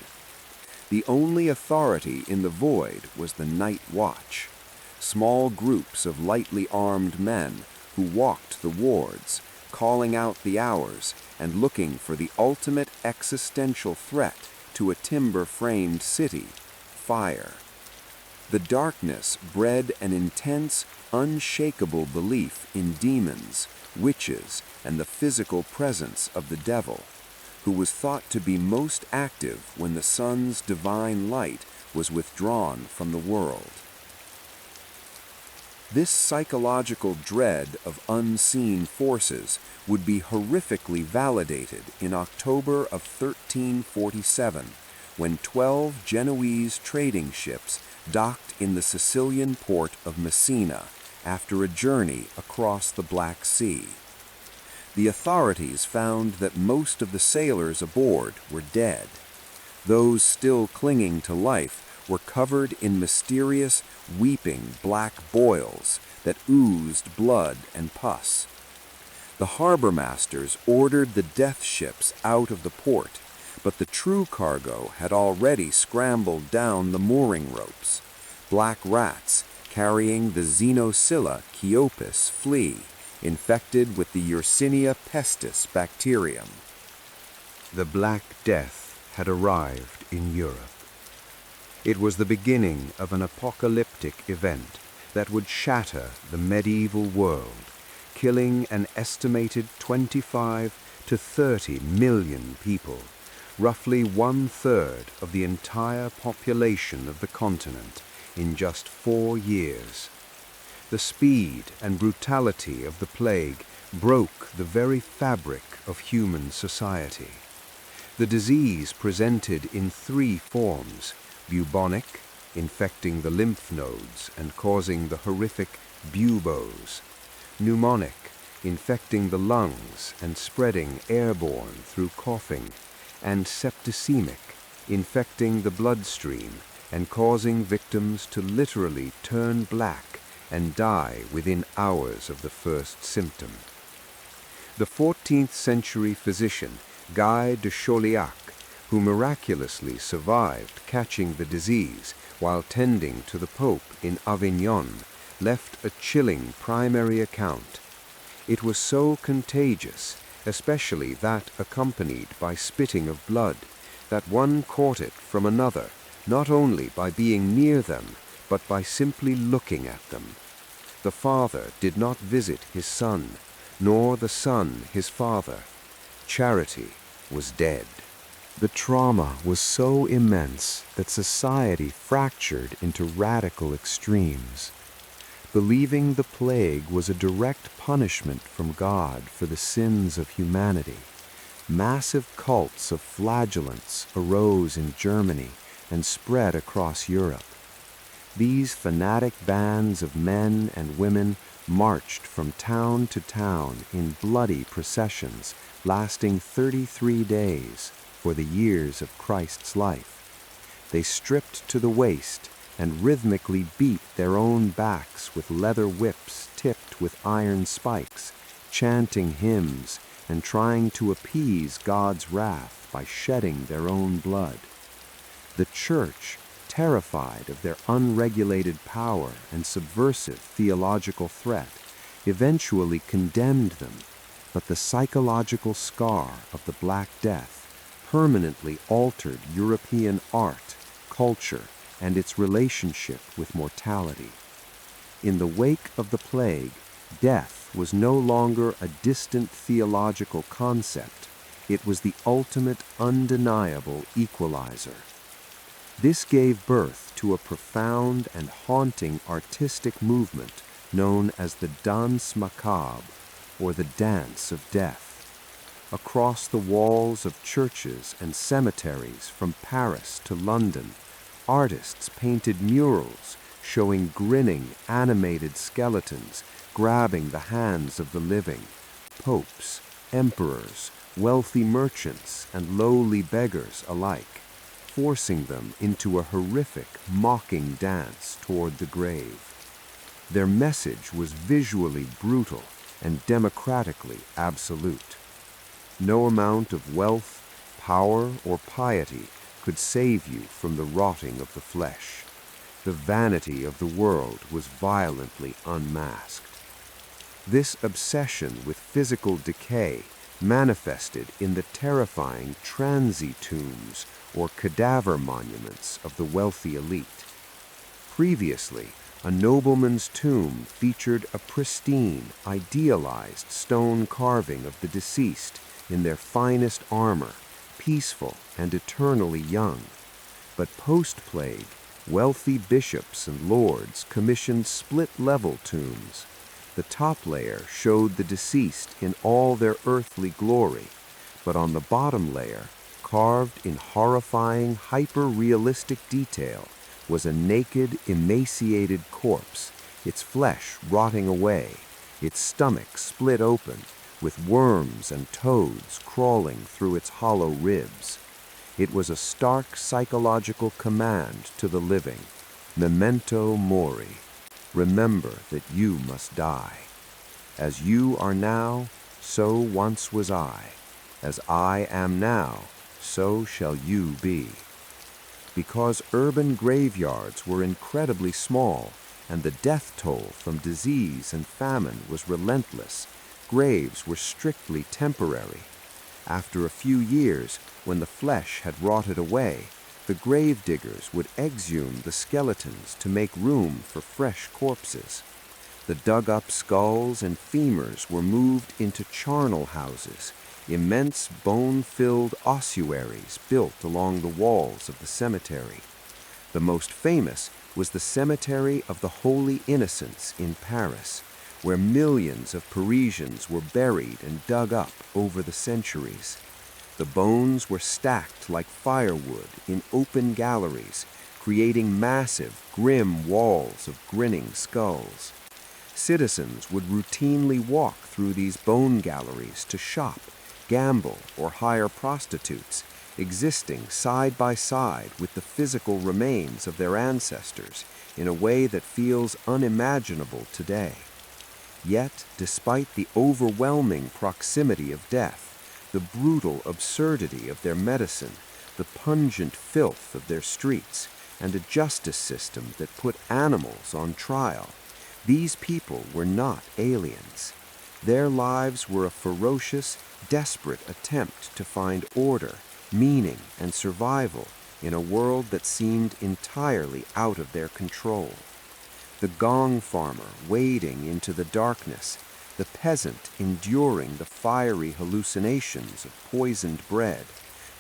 The only authority in the void was the night watch, small groups of lightly armed men who walked the wards, calling out the hours and looking for the ultimate existential threat to a timber-framed city, fire. The darkness bred an intense, unshakable belief in demons, witches, and the physical presence of the devil, who was thought to be most active when the sun's divine light was withdrawn from the world. This psychological dread of unseen forces would be horrifically validated in October of 1347, when 12 Genoese trading ships docked in the Sicilian port of Messina after a journey across the Black Sea. The authorities found that most of the sailors aboard were dead. Those still clinging to life were covered in mysterious, weeping black boils that oozed blood and pus. The harbor masters ordered the death ships out of the port, but the true cargo had already scrambled down the mooring ropes. Black rats carrying the Xenocilla chiopus flea, infected with the Yersinia pestis bacterium.
The Black Death had arrived in Europe. It was the beginning of an apocalyptic event that would shatter the medieval world, killing an estimated 25 to 30 million people, roughly 1/3 of the entire population of the continent, in just 4 years. The speed and brutality of the plague broke the very fabric of human society. The disease presented in 3 forms: bubonic, infecting the lymph nodes and causing the horrific buboes; pneumonic, infecting the lungs and spreading airborne through coughing; and septicemic, infecting the bloodstream and causing victims to literally turn black and die within hours of the first symptom. The 14th century physician Guy de Chauliac, who miraculously survived catching the disease while tending to the Pope in Avignon, left a chilling primary account. It was so contagious, especially that accompanied by spitting of blood, that one caught it from another, not only by being near them, but by simply looking at them. The father did not visit his son, nor the son his father. Charity was dead. The trauma was so immense that society fractured into radical extremes. Believing the plague was a direct punishment from God for the sins of humanity, massive cults of flagellants arose in Germany and spread across Europe. These fanatic bands of men and women marched from town to town in bloody processions lasting 33 days for the years of Christ's life. They stripped to the waist and rhythmically beat their own backs with leather whips tipped with iron spikes, chanting hymns and trying to appease God's wrath by shedding their own blood. The Church, terrified of their unregulated power and subversive theological threat, eventually condemned them, but the psychological scar of the Black Death permanently altered European art, culture, and its relationship with mortality. In the wake of the plague, death was no longer a distant theological concept. It was the ultimate undeniable equalizer. This gave birth to a profound and haunting artistic movement known as the Danse Macabre, or the Dance of Death. Across the walls of churches and cemeteries from Paris to London, artists painted murals showing grinning, animated skeletons grabbing the hands of the living, popes, emperors, wealthy merchants, and lowly beggars alike, forcing them into a horrific, mocking dance toward the grave. Their message was visually brutal and democratically absolute. No amount of wealth, power, or piety could save you from the rotting of the flesh. The vanity of the world was violently unmasked. This obsession with physical decay manifested in the terrifying transy tombs or cadaver monuments of the wealthy elite. Previously, a nobleman's tomb featured a pristine, idealized stone carving of the deceased in their finest armor, peaceful and eternally young. But post-plague,
Wealthy bishops and lords commissioned split-level tombs. The top layer showed the deceased in all their earthly glory, but on the bottom layer, carved in horrifying, hyper-realistic detail, was a naked, emaciated corpse, its flesh rotting away, its stomach split open, with worms and toads crawling through its hollow ribs. It was a stark psychological command to the living, memento mori. Remember that you must die. As you are now, so once was I. As I am now, so shall you be. Because urban graveyards were incredibly small and the death toll from disease and famine was relentless, graves were strictly temporary. After a few years, when the flesh had rotted away, the grave diggers would exhume the skeletons to make room for fresh corpses. The dug-up skulls and femurs were moved into charnel houses, immense bone-filled ossuaries built along the walls of the cemetery. The most famous was the Cemetery of the Holy Innocents in Paris, where millions of Parisians were buried and dug up over the centuries. The bones were stacked like firewood in open galleries, creating massive, grim walls of grinning skulls. Citizens would routinely walk through these bone galleries to shop, gamble, or hire prostitutes, existing side by side with the physical remains of their ancestors in a way that feels unimaginable today. Yet, despite the overwhelming proximity of death, the brutal absurdity of their medicine, the pungent filth of their streets, and a justice system that put animals on trial, these people were not aliens. Their lives were a ferocious, desperate attempt to find order, meaning, and survival in a world that seemed entirely out of their control. The Gong farmer wading into the darkness, the peasant enduring the fiery hallucinations of poisoned bread,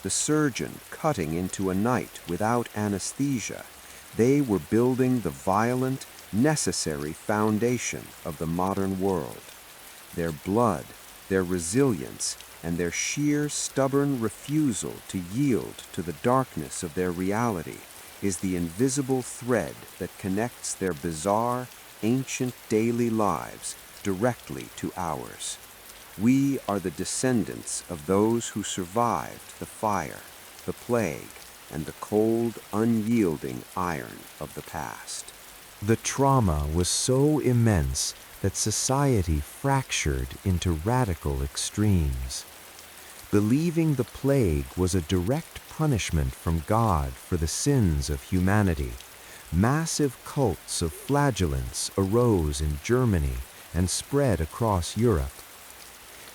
the surgeon cutting into a night without anesthesia, they were building the violent, necessary foundation of the modern world. Their blood, their resilience, and their sheer stubborn refusal to yield to the darkness of their reality is the invisible thread that connects their bizarre, ancient daily lives directly to ours. We are the descendants of those who survived the fire, the plague, and the cold, unyielding iron of the past.
The trauma was so immense that society fractured into radical extremes. Believing the plague was a direct punishment from God for the sins of humanity, massive cults of flagellants arose in Germany and spread across Europe.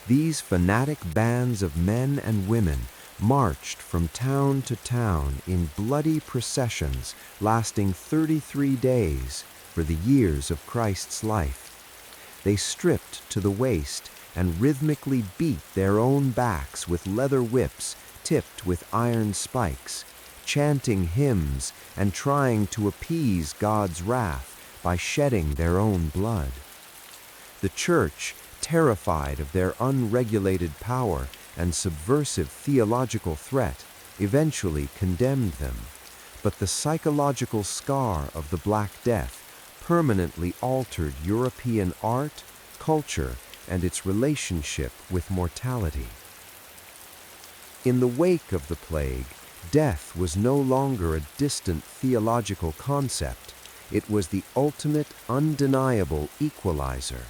These fanatic bands of men and women marched from town to town in bloody processions lasting 33 days for the years of Christ's life. They stripped to the waist and rhythmically beat their own backs with leather whips tipped with iron spikes, chanting hymns and trying to appease God's wrath by shedding their own blood. The Church, terrified of their unregulated power and subversive theological threat, eventually condemned them, but the psychological scar of the Black Death permanently altered European art, culture, and its relationship with mortality. In the wake of the plague, death was no longer a distant theological concept. It was the ultimate, undeniable equalizer.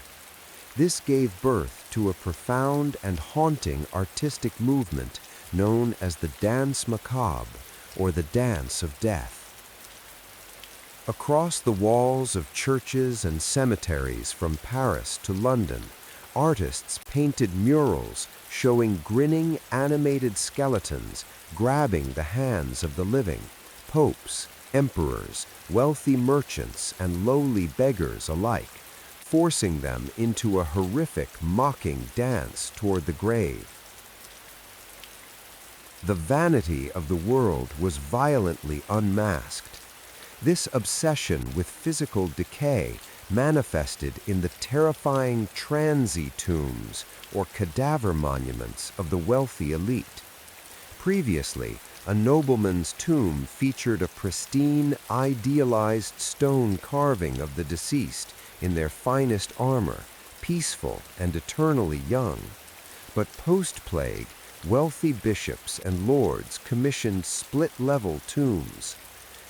This gave birth to a profound and haunting artistic movement known as the Danse Macabre, or the Dance of Death. Across the walls of churches and cemeteries from Paris to London, artists painted murals showing grinning, animated skeletons grabbing the hands of the living, popes, emperors, wealthy merchants, and lowly beggars alike, forcing them into a horrific, mocking dance toward the grave. The vanity of the world was violently unmasked.
This obsession with physical decay manifested in the terrifying transy tombs or cadaver monuments of the wealthy elite. Previously, a nobleman's tomb featured a pristine, idealized stone carving of the deceased in their finest armor, peaceful and eternally young. But post-plague, wealthy bishops and lords commissioned split-level tombs.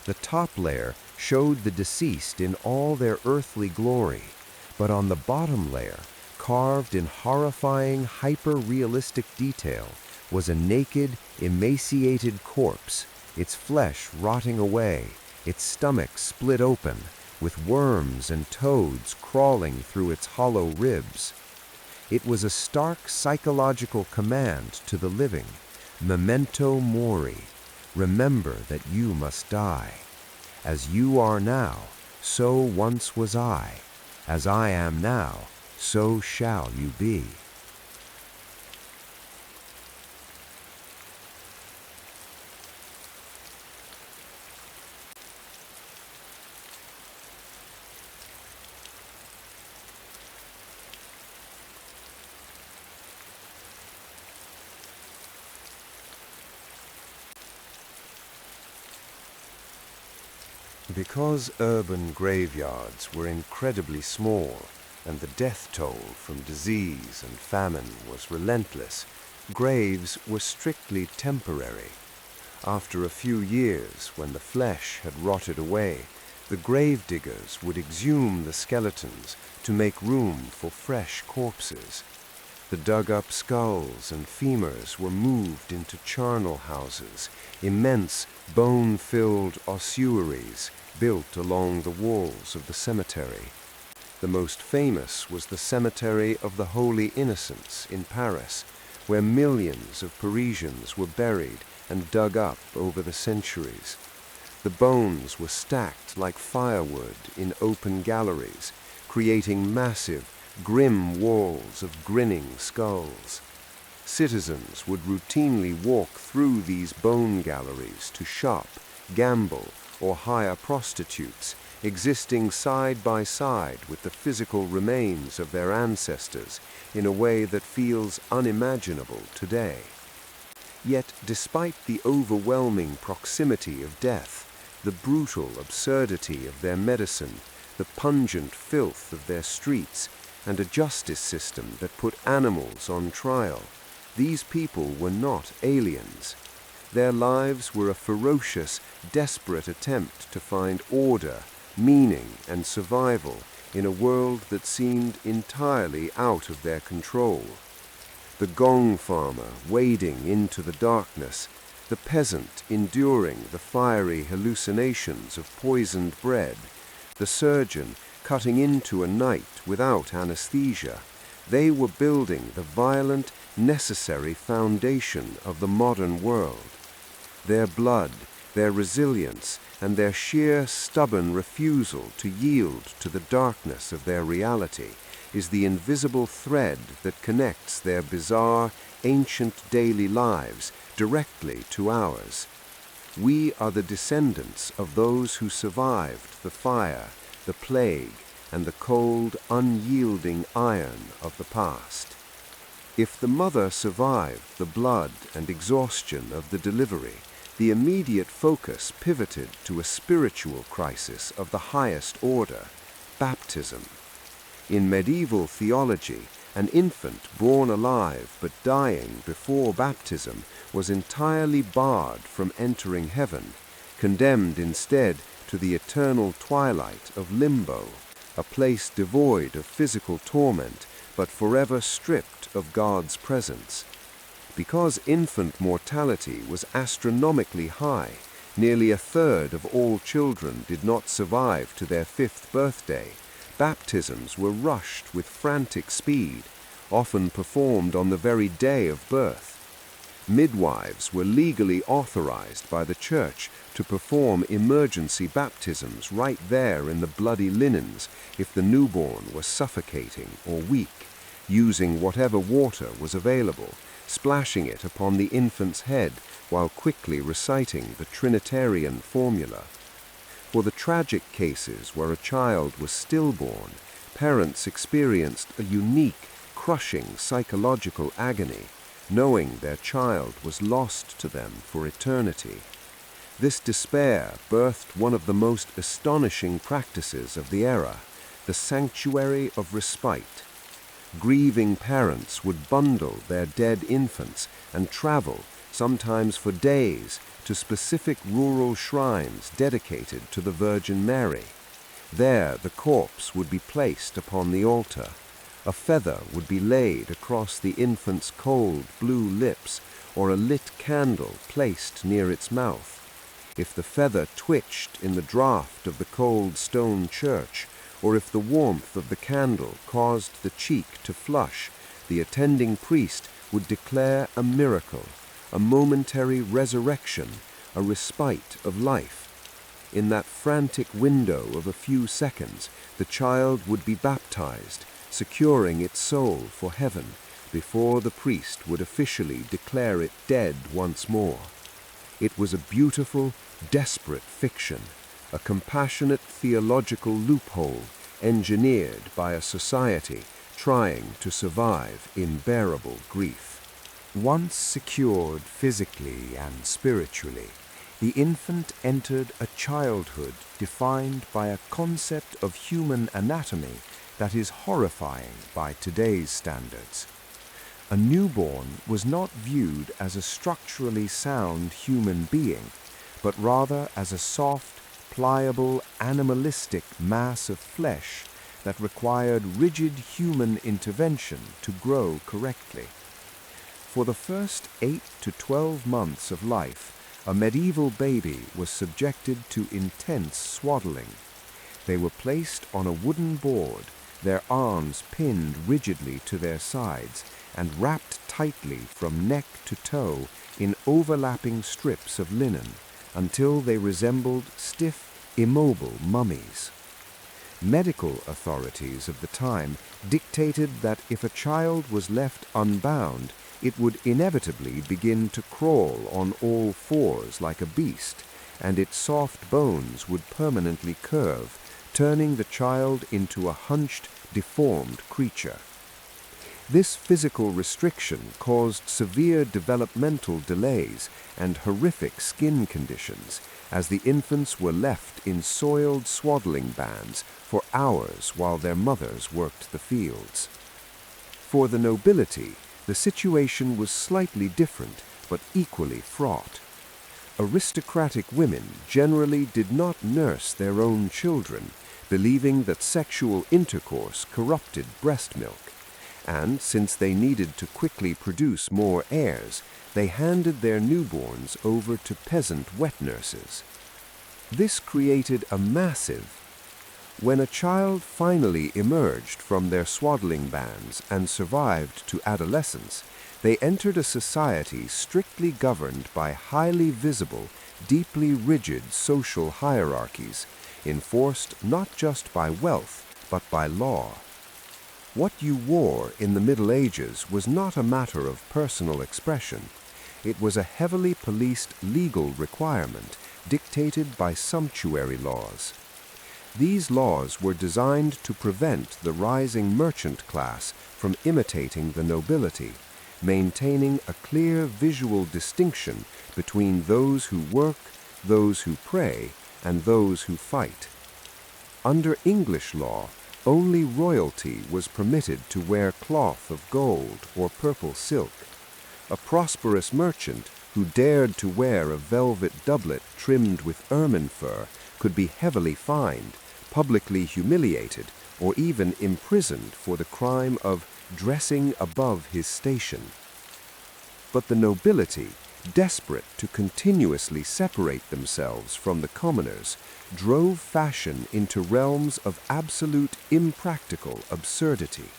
The top layer showed the deceased in all their earthly glory, but on the bottom layer, carved in horrifying, hyper-realistic detail, was a naked, emaciated corpse, its flesh rotting away, its stomach split open, with worms and toads crawling through its hollow ribs. It was a stark psychological command to the living, memento mori, remember that you must die. As you are now, so once was I. As I am now, so shall you be. Because urban graveyards were incredibly small and the death toll from disease and famine was relentless, graves were strictly temporary. After a few years, when the flesh had rotted away, the grave diggers would exhume the skeletons to make room for fresh corpses. The dug-up skulls and femurs were moved into charnel houses, immense bone-filled ossuaries built along the walls of the cemetery. The most famous was the Cemetery of the Holy Innocents in Paris, where millions of Parisians were buried and dug up over the centuries. The bones were stacked like firewood in open galleries, creating massive, grim walls of grinning skulls. Citizens would routinely walk through these bone galleries to shop, gamble, or hire prostitutes, existing side by side with the physical remains of their ancestors in a way that feels unimaginable today. Yet, despite the overwhelming proximity of death, the brutal absurdity of their medicine, the pungent filth of their streets, and a justice system that put animals on trial, these people were not aliens. Their lives were a ferocious, desperate attempt to find order, meaning, and survival in a world that seemed entirely out of their control. The Gong farmer wading into the darkness, the peasant enduring the fiery hallucinations of poisoned bread, the surgeon cutting into a night without anesthesia, they were building the violent, necessary foundation of the modern world. Their blood, their resilience, and their sheer stubborn refusal to yield to the darkness of their reality is the invisible thread that connects their bizarre, ancient daily lives directly to ours. We are the descendants of those who survived the fire, the plague, and the cold, unyielding iron of the past. If the mother survived the blood and exhaustion of the delivery, the immediate focus pivoted to a spiritual crisis of the highest order, baptism. In medieval theology, an infant born alive but dying before baptism was entirely barred from entering heaven, condemned instead to the eternal twilight of limbo, a place devoid of physical torment but forever stripped of God's presence. Because infant mortality was astronomically high, nearly a third of all children did not survive to their 5th birthday. Baptisms were rushed with frantic speed, often performed on the very day of birth. Midwives were legally authorized by the church to perform emergency baptisms right there in the bloody linens if the newborn was suffocating or weak, using whatever water was available, splashing it upon the infant's head while quickly reciting the Trinitarian formula. For the tragic cases where a child was stillborn, parents experienced a unique, crushing psychological agony, knowing their child was lost to them for eternity. This despair birthed one of the most astonishing practices of the era, the sanctuary of respite. Grieving parents would bundle their dead infants and travel, sometimes for days, to specific rural shrines dedicated to the Virgin Mary. There the corpse would be placed upon the altar. A feather would be laid across the infant's cold blue lips, or a lit candle placed near its mouth. If the feather twitched in the draught of the cold stone church, or if the warmth of the candle caused the cheek to flush, the attending priest would declare a miracle, a momentary resurrection, a respite of life. In that frantic window of a few seconds, the child would be baptized, securing its soul for heaven, before the priest would officially declare it dead once more. It was a beautiful, desperate fiction, a compassionate theological loophole engineered by a society trying to survive unbearable grief.
Once secured physically and spiritually, the infant entered a childhood defined by a concept of human anatomy that is horrifying by today's standards. A newborn was not viewed as a structurally sound human being, but rather as a soft, pliable, animalistic mass of flesh that required rigid human intervention to grow correctly. For the first 8 to 12 months of life, a medieval baby was subjected to intense swaddling. They were placed on a wooden board, their arms pinned rigidly to their sides and wrapped tightly from neck to toe in overlapping strips of linen until they resembled stiff, immobile mummies. Medical authorities of the time dictated that if a child was left unbound, it would inevitably begin to crawl on all fours like a beast, and its soft bones would permanently curve, turning the child into a hunched, deformed creature. This physical restriction caused severe developmental delays and horrific skin conditions, as the infants were left in soiled swaddling bands for hours while their mothers worked the fields. For the nobility, the situation was slightly different, but equally fraught. Aristocratic women generally did not nurse their own children, believing that sexual intercourse corrupted breast milk. And since they needed to quickly produce more heirs, they handed their newborns over to peasant wet nurses. This created a massive. When a child finally emerged from their swaddling bands and survived to adolescence, they entered a society strictly governed by highly visible, deeply rigid social hierarchies, enforced not just by wealth, but by law. What you wore in the Middle Ages was not a matter of personal expression. It was a heavily policed legal requirement dictated by sumptuary laws. These laws were designed to prevent the rising merchant class from imitating the nobility, maintaining a clear visual distinction between those who work, those who pray, and those who fight. Under English law, only royalty was permitted to wear cloth of gold or purple silk. A prosperous merchant who dared to wear a velvet doublet trimmed with ermine fur could be heavily fined, publicly humiliated, or even imprisoned for the crime of dressing above his station. But the nobility, desperate to continuously separate themselves from the commoners, drove fashion into realms of absolute impractical absurdity.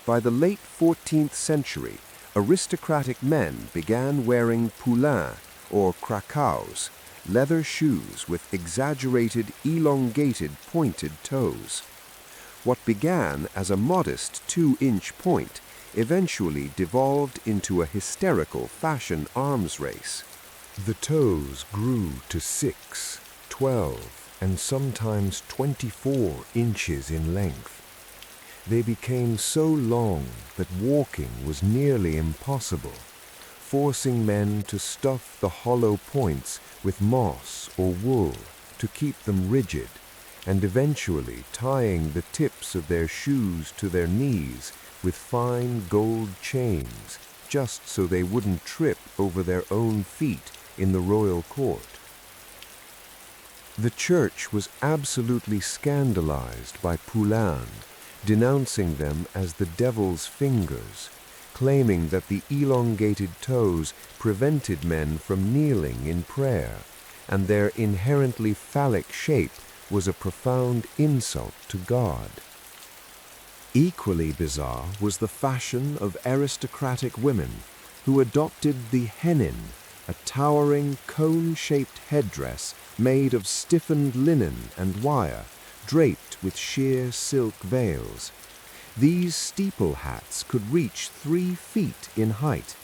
By the late 14th century, aristocratic men began wearing poulains or krakows, leather shoes with exaggerated, elongated, pointed toes. What began as a modest 2-inch point eventually devolved into a hysterical fashion arms race. The toes grew to 6, 12, and sometimes 24 inches in length. They became so long that walking was nearly impossible, forcing men to stuff the hollow points with moss or wool to keep them rigid, and eventually tying the tips of their shoes to their knees with fine gold chains, just so they wouldn't trip over their own feet in the royal court. The church was absolutely scandalized by Poulain, denouncing them as the devil's fingers, claiming that the elongated toes prevented men from kneeling in prayer, and their inherently phallic shape was a profound insult to God. Equally bizarre was the fashion of aristocratic women who adopted the hennin, a towering cone-shaped headdress made of stiffened linen and wire, draped with sheer silk veils. These steeple hats could reach 3 feet in height.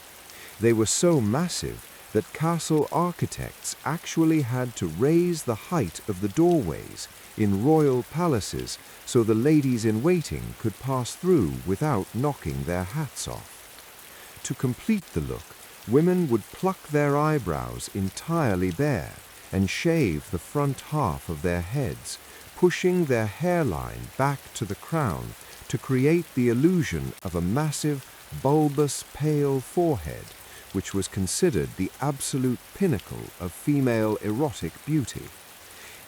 They were so massive that castle architects actually had to raise the height of the doorways in royal palaces so the ladies-in-waiting could pass through without knocking their hats off. To complete the look, women would pluck their eyebrows entirely bare and shave the front half of their heads, pushing their hairline back to the crown to create the illusion of a massive, bulbous, pale forehead, which was considered the absolute pinnacle of female erotic beauty.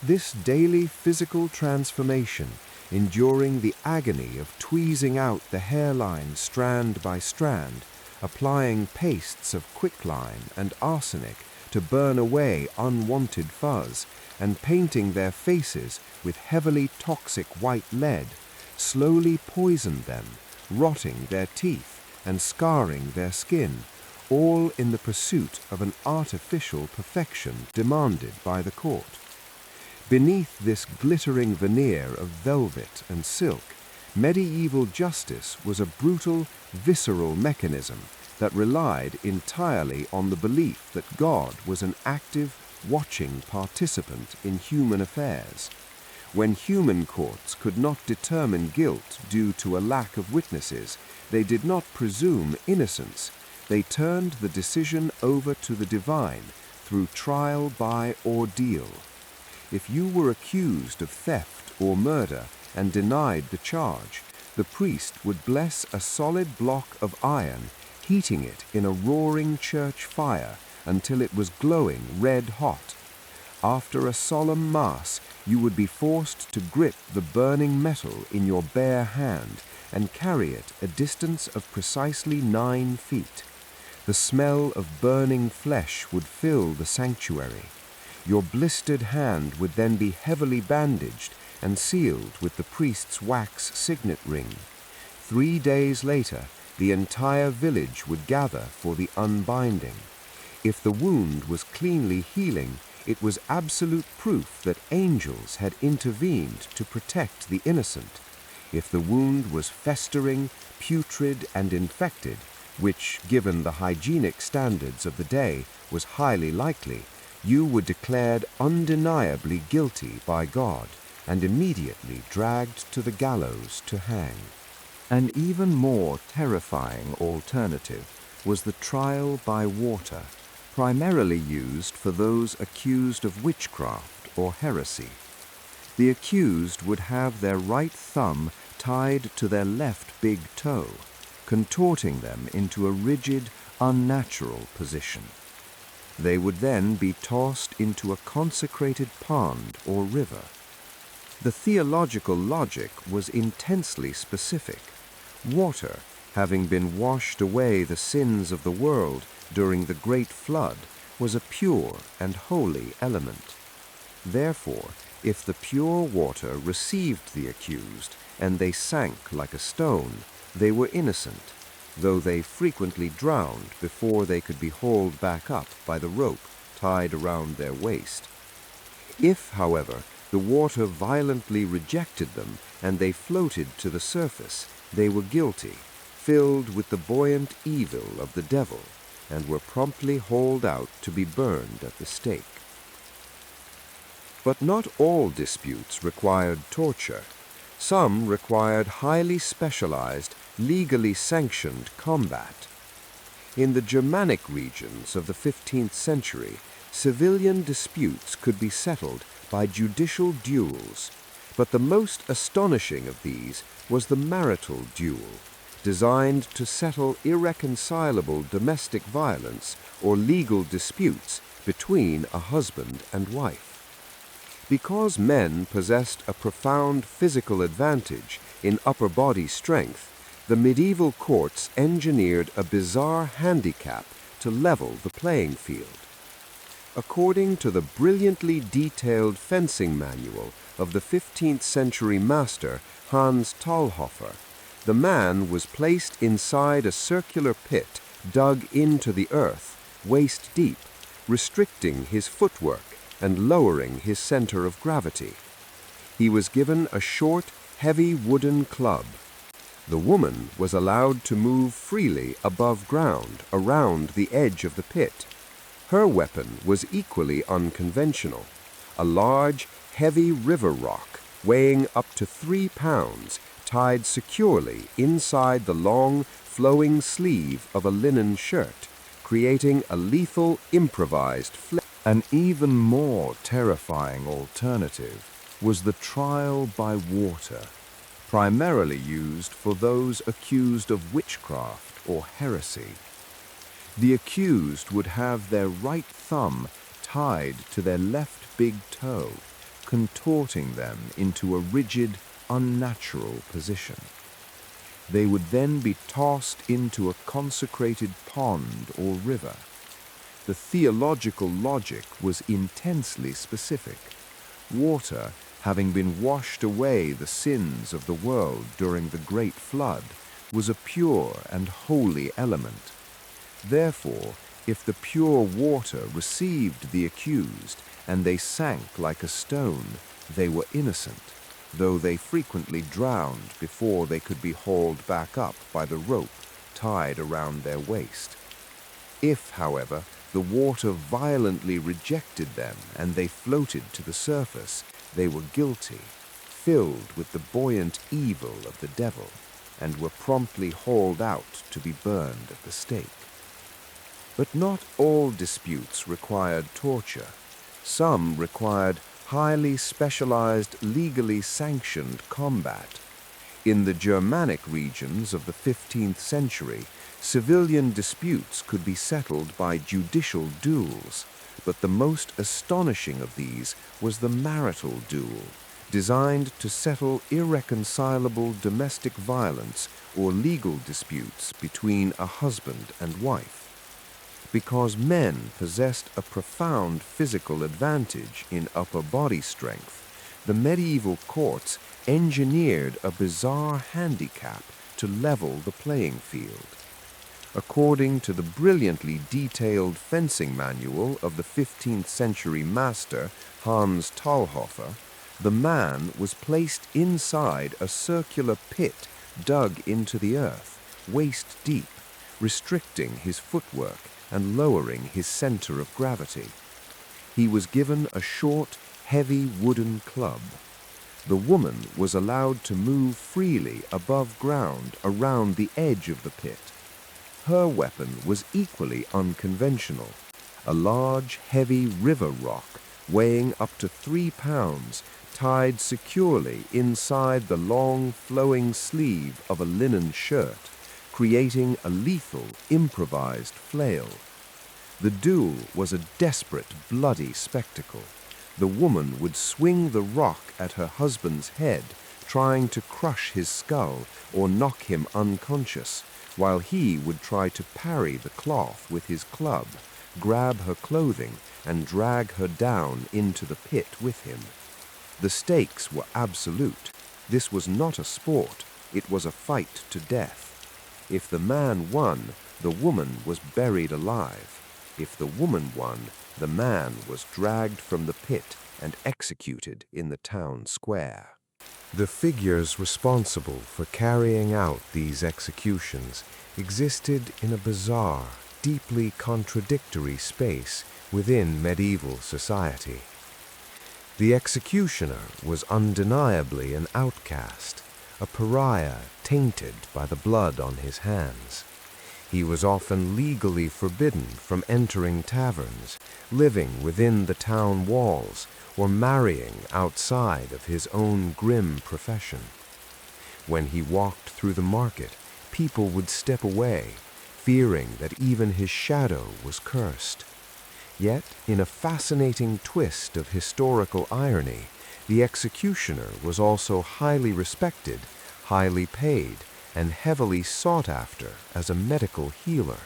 This daily physical transformation, enduring the agony of tweezing out the hairline strand by strand, applying pastes of quicklime and arsenic to burn away unwanted fuzz, and painting their faces with heavily toxic white lead, slowly poisoned them, rotting their teeth and scarring their skin, all in the pursuit of an artificial perfection demanded by the court. Beneath this glittering veneer of velvet and silk, medieval justice was a brutal, visceral mechanism that relied entirely on the belief that God was an active, watching participant in human affairs. When human courts could not determine guilt due to a lack of witnesses, they did not presume innocence. They turned the decision over to the divine through trial by ordeal. If you were accused of theft or murder and denied the charge, the priest would bless a solid block of iron, heating it in a roaring church fire until it was glowing red hot. After a solemn mass, you would be forced to grip the burning metal in your bare hand and carry it a distance of precisely 9 feet. The smell of burning flesh would fill the sanctuary. Your blistered hand would then be heavily bandaged and sealed with the priest's wax signet ring. 3 days later, the entire village would gather for the unbinding. If the wound was cleanly healing, it was absolute proof that angels had intervened to protect the innocent. If the wound was festering, putrid, and infected, which, given the hygienic standards of the day, was highly likely, you were declared undeniably guilty by God and immediately dragged to the gallows to hang. An even more terrifying alternative was the trial by water, primarily used for those accused of witchcraft or heresy. The accused would have their right thumb tied to their left big toe, contorting them into a rigid, unnatural position. They would then be tossed into a consecrated pond or river. The theological logic was intensely specific. Water, having been washed away the sins of the world during the Great Flood, was a pure and holy element. Therefore, if the pure water received the accused and they sank like a stone, they were innocent, though they frequently drowned before they could be hauled back up by the rope tied around their waist. If, however, the water violently rejected them and they floated to the surface, they were guilty, filled with the buoyant evil of the devil, and were promptly hauled out to be burned at the stake.
But not all disputes required torture. Some required highly specialized, legally sanctioned combat. In the Germanic regions of the 15th century, civilian disputes could be settled by judicial duels, but the most astonishing of these was the marital duel, designed to settle irreconcilable domestic violence or legal disputes between a husband and wife. Because men possessed a profound physical advantage in upper body strength, the medieval courts engineered a bizarre handicap to level the playing field. According to the brilliantly detailed fencing manual of the 15th century master Hans Talhofer, the man was placed inside a circular pit dug into the earth, waist deep, restricting his footwork and lowering his center of gravity. He was given a short, heavy wooden club. The woman was allowed to move freely above ground around the edge of the pit. Her weapon was equally unconventional, a large, heavy river rock weighing up to 3 pounds, tied securely inside the long, flowing sleeve of a linen shirt, creating a lethal, improvised flick.
An even more terrifying alternative was the trial by water, primarily used for those accused of witchcraft or heresy. The accused would have their right thumb tied to their left big toe, contorting them into a rigid, unnatural position. They would then be tossed into a consecrated pond or river. The theological logic was intensely specific. Water, having been washed away the sins of the world during the Great Flood, was a pure and holy element. Therefore, if the pure water received the accused and they sank like a stone, they were innocent, though they frequently drowned before they could be hauled back up by the rope tied around their waist. If, however, the water violently rejected them and they floated to the surface, they were guilty, filled with the buoyant evil of the devil, and were promptly hauled out to be burned at the stake. But not all disputes required torture. Some required highly specialized, legally sanctioned combat. In the Germanic regions of the 15th century, civilian disputes could be settled by judicial duels, but the most astonishing of these was the marital duel, designed to settle irreconcilable domestic violence or legal disputes between a husband and wife. Because men possessed a profound physical advantage in upper body strength, the medieval courts engineered a bizarre handicap to level the playing field. According to the brilliantly detailed fencing manual of the 15th century master Hans Talhofer, the man was placed inside a circular pit dug into the earth, waist deep, restricting his footwork and lowering his center of gravity. He was given a short, heavy wooden club. The woman was allowed to move freely above ground around the edge of the pit. Her weapon was equally unconventional, a large, heavy river rock weighing up to 3 pounds, tied securely inside the long, flowing sleeve of a linen shirt, creating a lethal, improvised flail. The duel was a desperate, bloody spectacle. The woman would swing the rock at her husband's head, trying to crush his skull or knock him unconscious, while he would try to parry the cloth with his club, grab her clothing, and drag her down into the pit with him. The stakes were absolute. This was not a sport, it was a fight to death. If the man won, the woman was buried alive. If the woman won, the man was dragged from the pit and executed in the town square. The figures responsible for carrying out these executions existed in a bizarre, deeply contradictory space within medieval society.
The executioner was undeniably an outcast, a pariah tainted by the blood on his hands. He was often legally forbidden from entering taverns, living within the town walls, or marrying outside of his own grim profession. When he walked through the market, people would step away, fearing that even his shadow was cursed. Yet, in a fascinating twist of historical irony, the executioner was also highly respected, highly paid, and heavily sought after as a medical healer.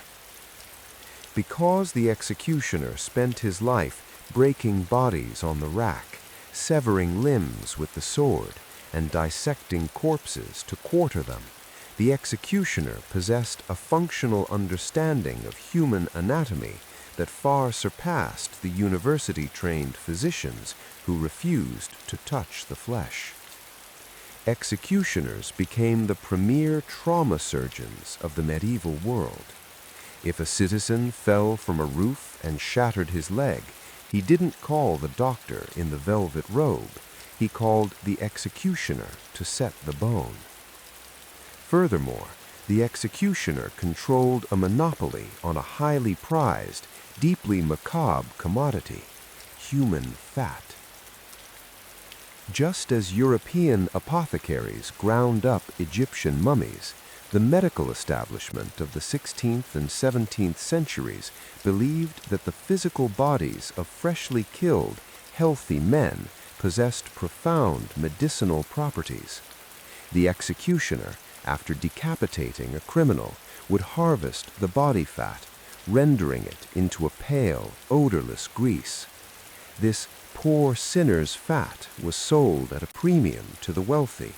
Because the executioner spent his life breaking bodies on the rack, severing limbs with the sword, and dissecting corpses to quarter them, the executioner possessed a functional understanding of human anatomy that far surpassed the university-trained physicians who refused to touch the flesh. Executioners became the premier trauma surgeons of the medieval world. If a citizen fell from a roof and shattered his leg, he didn't call the doctor in the velvet robe, he called the executioner to set the bone. Furthermore, the executioner controlled a monopoly on a highly prized, deeply macabre commodity, human fat. Just as European apothecaries ground up Egyptian mummies, the medical establishment of the 16th and 17th centuries believed that the physical bodies of freshly killed, healthy men possessed profound medicinal properties. The executioner, after decapitating a criminal, would harvest the body fat, rendering it into a pale, odorless grease. This poor sinner's fat was sold at a premium to the wealthy,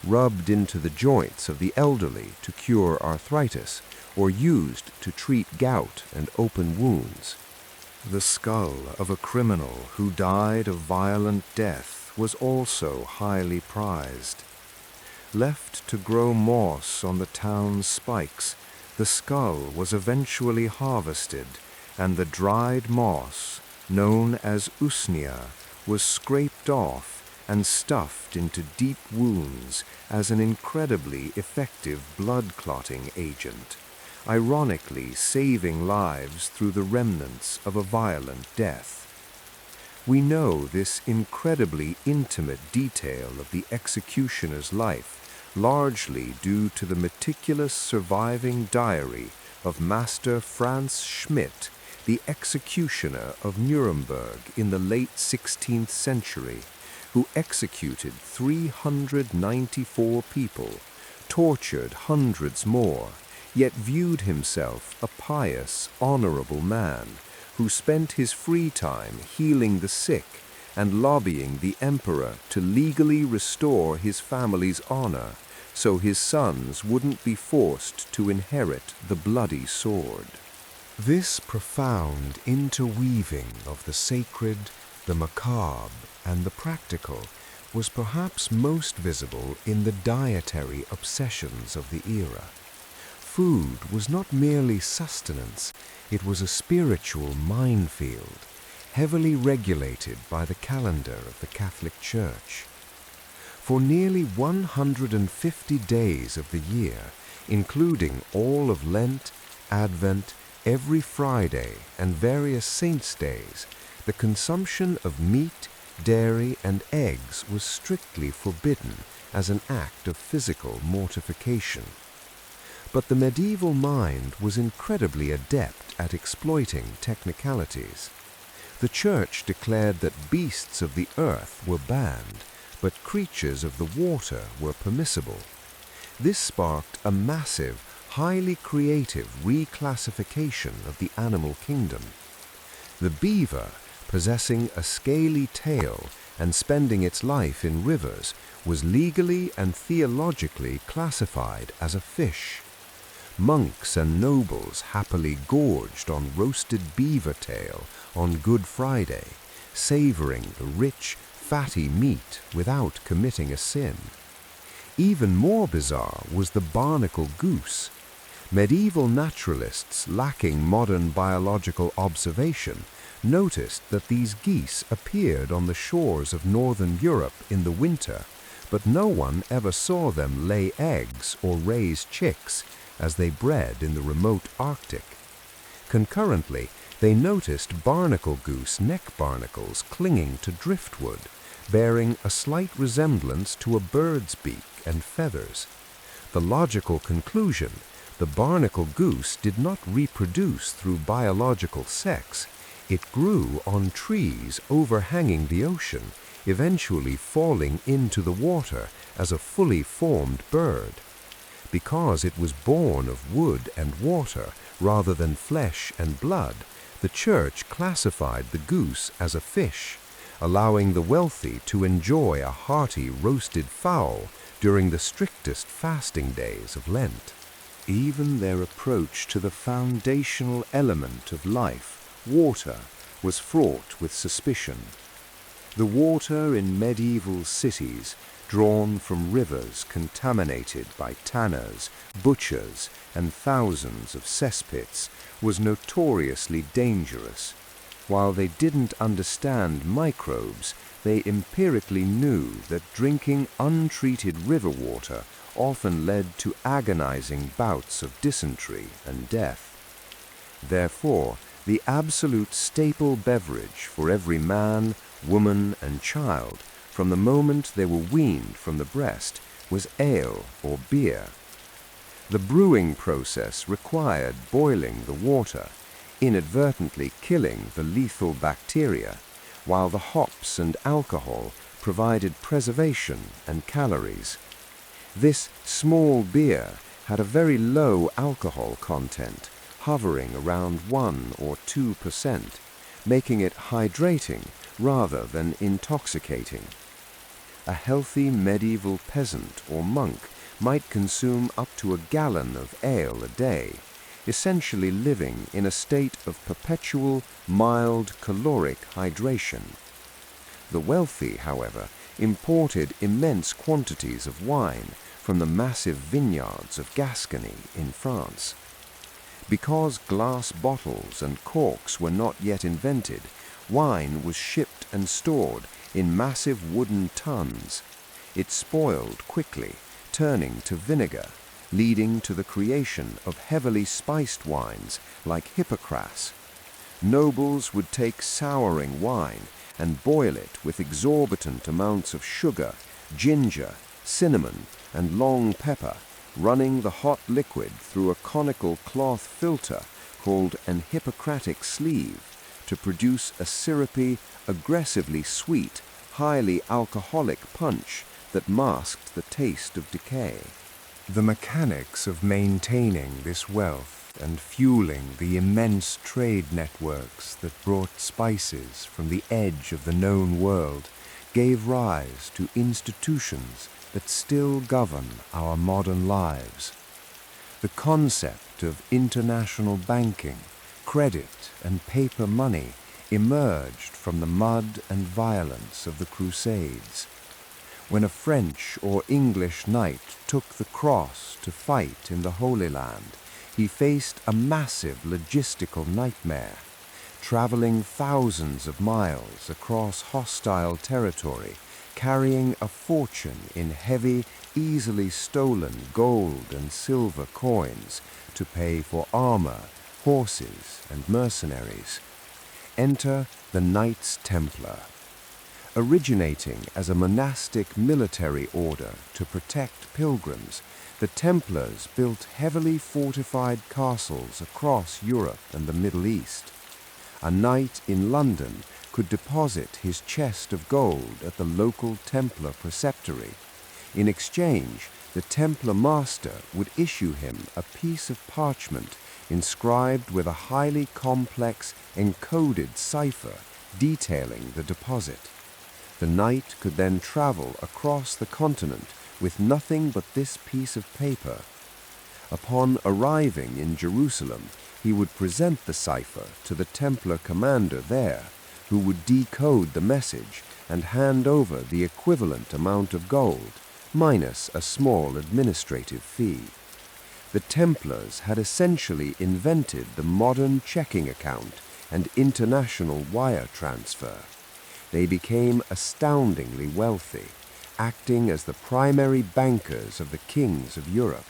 rubbed into the joints of the elderly to cure arthritis, or used to treat gout and open wounds.
The skull of a criminal who died a violent death was also highly prized. Left to grow moss on the town's spikes, the skull was eventually harvested, and the dried moss, known as usnea, was scraped off and stuffed into deep wounds as an incredibly effective blood-clotting agent, ironically saving lives through the remnants of a violent death. We know this incredibly intimate detail of the executioner's life largely due to the meticulous surviving diary of Master Franz Schmidt, the executioner of Nuremberg in the late 16th century, who executed 394 people, tortured hundreds more, yet viewed himself a pious, honorable man, who spent his free time healing the sick and lobbying the emperor to legally restore his family's honor, so his sons wouldn't be forced to inherit the bloody sword. This profound interweaving of the sacred, the macabre, and the practical was perhaps most visible in the dietary obsessions of the era. Food was not merely sustenance, it was a spiritual minefield, heavily regulated by the calendar of the Catholic Church. For nearly 150 days of the year, including all of Lent, Advent, every Friday, and various saints' days, the consumption of meat, dairy, and eggs was strictly forbidden as an act of physical mortification. But the medieval mind was incredibly adept at exploiting technicalities. The Church declared that beasts of the earth were banned, but creatures of the water were permissible. This sparked a massive, highly creative reclassification of the animal kingdom. The beaver, possessing a scaly tail and spending its life in rivers, was legally and theologically classified as a fish. Monks and nobles happily gorged on roasted beaver tail on Good Friday, savoring the rich, fatty meat without committing a sin. Even more bizarre was the barnacle goose. Medieval naturalists lacking modern biological observation noticed that these geese appeared on the shores of northern Europe in the winter, but no one ever saw them lay eggs or raise chicks as they bred in the remote Arctic. Concurrently, they noticed barnacle goose neck barnacles clinging to driftwood, bearing a slight resemblance to a bird's beak and feathers. The logical conclusion: the barnacle goose did not reproduce through biological sex. It grew on trees overhanging the ocean, eventually falling into the water as a fully formed bird. Because it was born of wood and water rather than flesh and blood, the church classified the goose as a fish, allowing the wealthy to enjoy a hearty roasted fowl during the strictest fasting days of Lent. Even their approach to the foundational element of life, water, was fraught with suspicion. The water in medieval cities, drawn from rivers contaminated by tanners, butchers, and thousands of cesspits, was notoriously dangerous. While they didn't understand microbes, they empirically knew that drinking untreated river water often led to agonizing bouts of dysentery and death. Therefore, the absolute staple beverage for every man, woman, and child, from the moment they were weaned from the breast, was ale or beer. The brewing process required boiling the water, inadvertently killing the lethal bacteria, while the hops and alcohol provided preservation and calories. This small beer had a very low alcohol content, hovering around 1 or 2%, making it hydrating rather than intoxicating. A healthy medieval peasant or monk might consume up to a gallon of ale a day, essentially living in a state of perpetual, mild caloric hydration. The wealthy, however, imported immense quantities of wine from the massive vineyards of Gascony in France. Because glass bottles and corks were not yet invented, wine was shipped and stored in massive wooden tuns. It spoiled quickly, turning to vinegar, leading to the creation of heavily spiced wines like Hippocras. Nobles would take souring wine and boil it with exorbitant amounts of sugar, ginger, cinnamon, and long pepper, running the hot liquid through a conical cloth filter called an Hippocratic sleeve to produce a syrupy, aggressively sweet, highly alcoholic punch that masked the taste of decay. The mechanics of maintaining this wealth and fueling the immense trade networks that brought spices from the edge of the known world gave rise to institutions that still govern our modern lives. The concept of international banking, credit, and paper money emerged from the mud and violence of the Crusades. When a French or English knight took the cross to fight in the Holy Land, he faced a massive logistical nightmare, traveling thousands of miles across hostile territory, carrying a fortune in heavy, easily stolen gold and silver coins to pay for armor, horses, and mercenaries. Enter the Knights Templar. Originating as a monastic military order to protect pilgrims, the Templars built heavily fortified castles across Europe and the Middle East. A knight in London could deposit his chest of gold at the local Templar preceptory. In exchange, the Templar master would issue him a piece of parchment inscribed with a highly complex encoded cipher detailing the deposit. The knight could then travel across the continent with nothing but this piece of paper. Upon arriving in Jerusalem, he would present the cipher to the Templar commander there, who would decode the message and hand over the equivalent amount of gold, minus a small administrative fee. The Templars had essentially invented the modern checking account
and international wire transfer. They became astoundingly wealthy, acting as the primary bankers of the kings of Europe,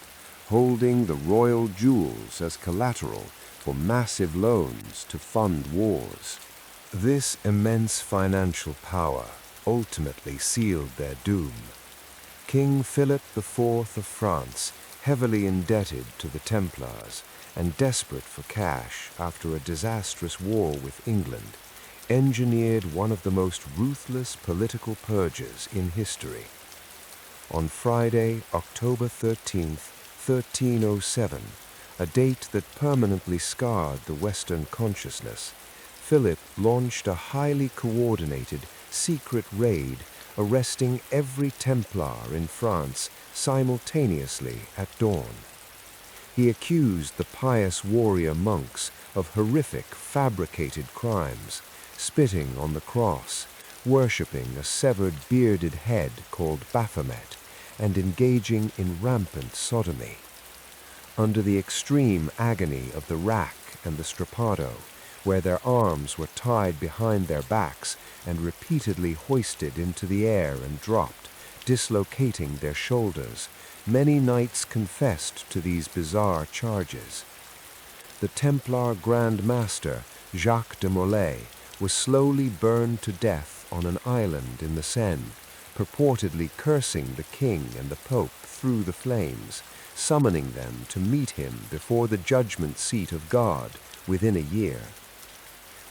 holding the royal jewels as collateral for massive loans to fund wars.
This immense financial power ultimately sealed their doom. King Philip IV of France, heavily indebted to the Templars and desperate for cash after a disastrous war with England, engineered one of the most ruthless political purges in history. On Friday, October 13th, 1307, a date that permanently scarred the Western consciousness, Philip launched a highly coordinated, secret raid arresting every Templar in France simultaneously at dawn. He accused the pious warrior monks of horrific fabricated crimes, spitting on the cross, worshipping a severed bearded head called Baphomet, and engaging in rampant sodomy. Under the extreme agony of the rack and the strappado, where their arms were tied behind their backs and repeatedly hoisted into the air and dropped, dislocating their shoulders, many knights confessed to these bizarre charges. The Templar Grand Master, Jacques de Molay, was slowly burned to death on an island in the Seine, purportedly cursing the king and the pope through the flames, summoning them to meet him before the judgment seat of God within a year.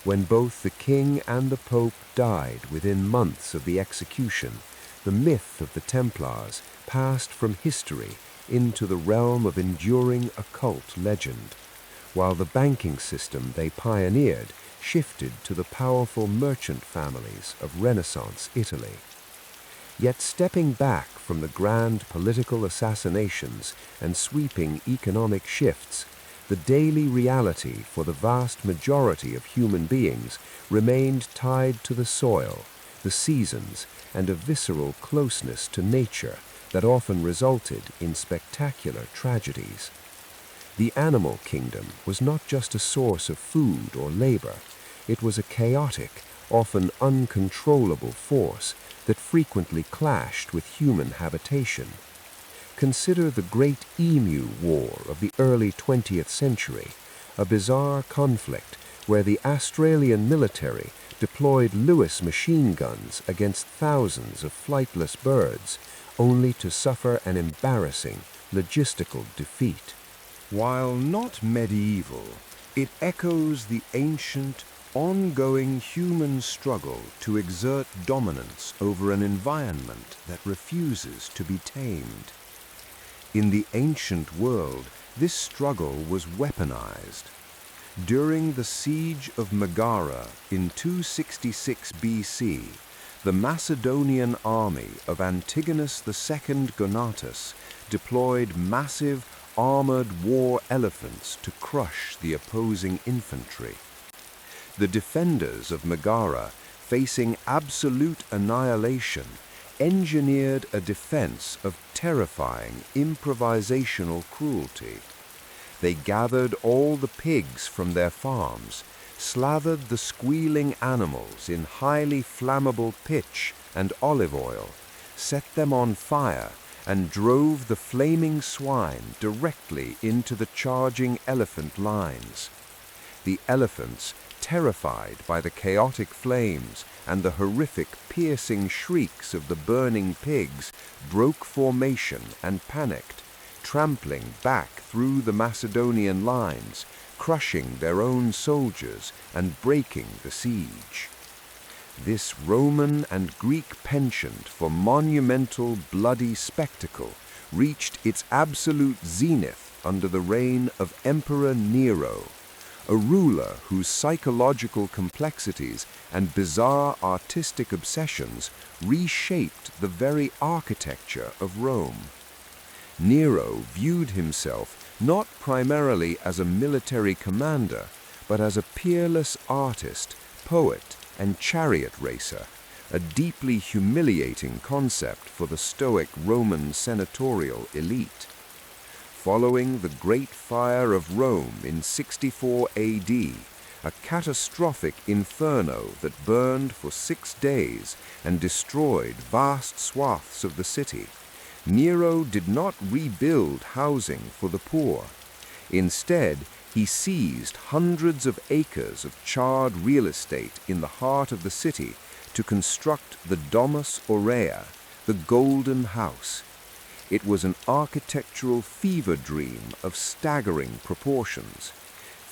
When both the king and the pope died within months of the execution, the myth of the Templars passed from history into the realm of enduring occult legend, while the banking system they pioneered shifted to the powerful merchant families of Renaissance Italy. Yet stepping back from the grand political assassinations and sweeping economic shifts, the daily reality for the vast majority of human beings remained tied to the soil, the seasons, and a visceral closeness to nature that often resulted in spectacular tragedies. The animal kingdom was not just a source of food or labor, it was a chaotic, often uncontrollable force that frequently clashed with human habitation. Consider the Great Emu War of the early 20th century, a bizarre conflict where the Australian military deployed Lewis machine guns against thousands of flightless birds, only to suffer an embarrassing logistical defeat. While not medieval, it echoes the ancient, ongoing human struggle to exert dominance over an environment that refuses to be tamed. In the ancient world, this struggle was weaponized. During the siege of Megara in 266 BC, the Macedonian army of Antigonus II Gonatas deployed massive armored war elephants to crush the opposing infantry. The defenders of Megara, facing absolute annihilation, engineered a defense of terrifying improvisational cruelty. They gathered all the pigs from their farms, slathered the squealing animals in highly flammable pitch and olive oil, set them on fire, and drove the flaming swine directly into the charging elephant lines. The elephants, terrified by the chaotic flames and the horrific piercing shrieks of the burning pigs, broke formation and panicked, trampling back through the Macedonian lines, crushing their own soldiers and breaking the siege. This Roman and Greek penchant for monumental bloody spectacle reached its absolute zenith under the reign of Emperor Nero, a ruler whose psychological complexities and bizarre artistic obsessions reshaped the very architecture of Rome. Nero viewed himself not primarily as a military commander, but as a peerless artist, poet, and chariot racer, a deeply humiliating concept for the stoic Roman senatorial elite. Following the Great Fire of Rome in 64 AD,
a catastrophic inferno that burned for 6 days and destroyed vast swaths of the city. Nero did not rebuild housing for the poor. Instead, he seized hundreds of acres of charred real estate in the heart of the city to construct the Domus Aurea, the Golden House. It was an architectural fever dream of staggering proportions,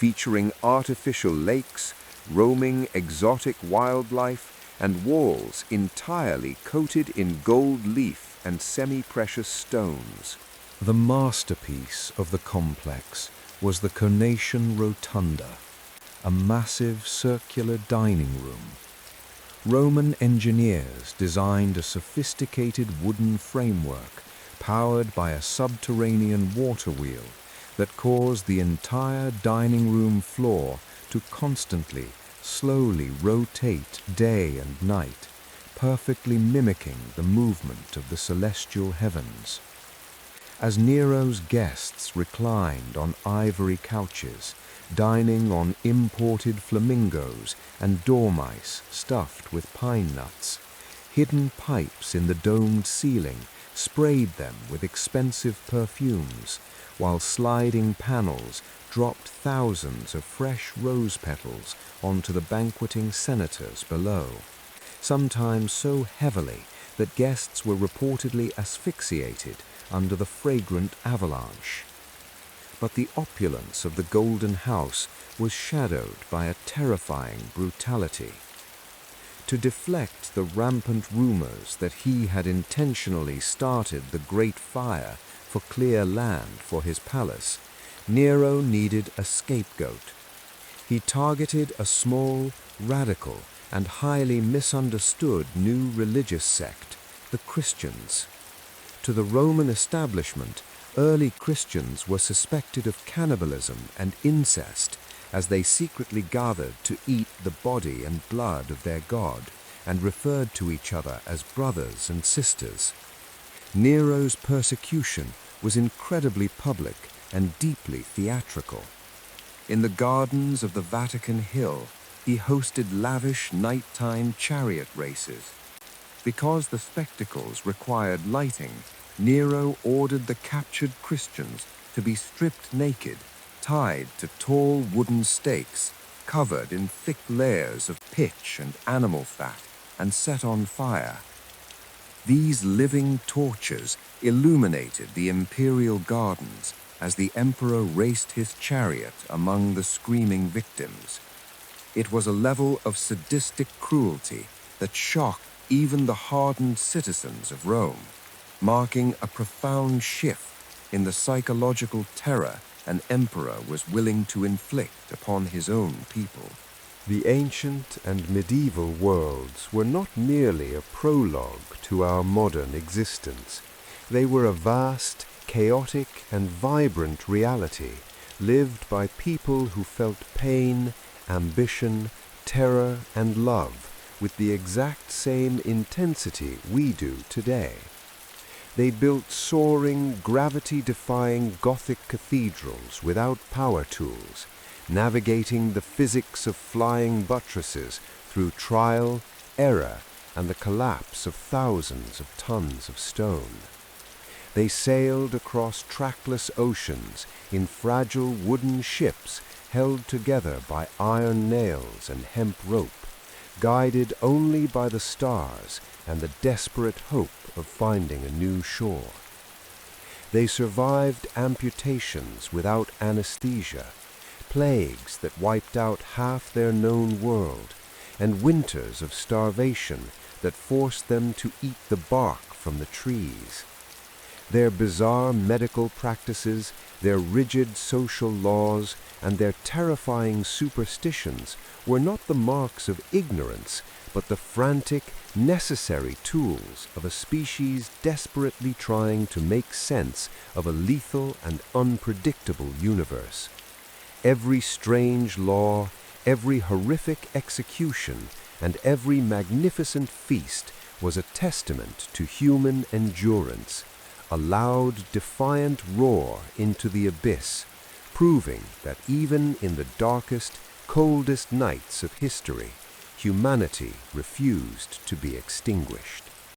featuring artificial lakes, roaming exotic wildlife, and walls entirely coated in gold leaf and semi-precious stones.
The masterpiece of the complex was the Conation Rotunda, a massive circular dining room. Roman engineers designed a sophisticated wooden framework powered by a subterranean water wheel that caused the entire dining room floor to constantly, slowly rotate day and night, perfectly mimicking the movement of the celestial heavens. As Nero's guests reclined on ivory couches, dining on imported flamingos and dormice stuffed with pine nuts, hidden pipes in the domed ceiling sprayed them with expensive perfumes, while sliding panels dropped thousands of fresh rose petals onto the banqueting senators below, sometimes so heavily that guests were reportedly asphyxiated under the fragrant avalanche. But the opulence of the Golden House was shadowed by a terrifying brutality. To deflect the rampant rumors that he had intentionally started the Great Fire for clear land for his palace, Nero needed a scapegoat. He targeted a small, radical, and highly misunderstood new religious sect, the Christians. To the Roman establishment, early Christians were suspected of cannibalism and incest as they secretly gathered to eat the body and blood of their god and referred to each other as brothers and sisters. Nero's persecution was incredibly public and deeply theatrical. In the gardens of the Vatican Hill, he hosted lavish nighttime chariot races. Because the spectacles required lighting, Nero ordered the captured Christians to be stripped naked, tied to tall wooden stakes, covered in thick layers of pitch and animal fat, and set on fire. These living torches illuminated the imperial gardens as the emperor raced his chariot among the screaming victims. It was a level of sadistic cruelty that shocked even the hardened citizens of Rome, marking a profound shift in the psychological terror an emperor was willing to inflict upon his own people.
The ancient and medieval worlds were not merely a prologue to our modern existence. They were a vast, chaotic, and vibrant reality, lived by people who felt pain, ambition, terror, and love with the exact same intensity we do today. They built soaring, gravity-defying Gothic cathedrals without power tools, navigating the physics of flying buttresses through trial, error, and the collapse of thousands of tons of stone. They sailed across trackless oceans in fragile wooden ships held together by iron nails and hemp rope, guided only by the stars and the desperate hope of finding a new shore. They survived amputations without anesthesia, plagues that wiped out half their known world, and winters of starvation that forced them to eat the bark from the trees. Their bizarre medical practices, their rigid social laws, and their terrifying superstitions were not the marks of ignorance, but the frantic, necessary tools of a species desperately trying to make sense of a lethal and unpredictable universe. Every strange law, every horrific execution, and every magnificent feast was a testament to human endurance, a loud, defiant roar into the abyss, proving that even in the darkest, coldest nights of history, humanity refused to be extinguished.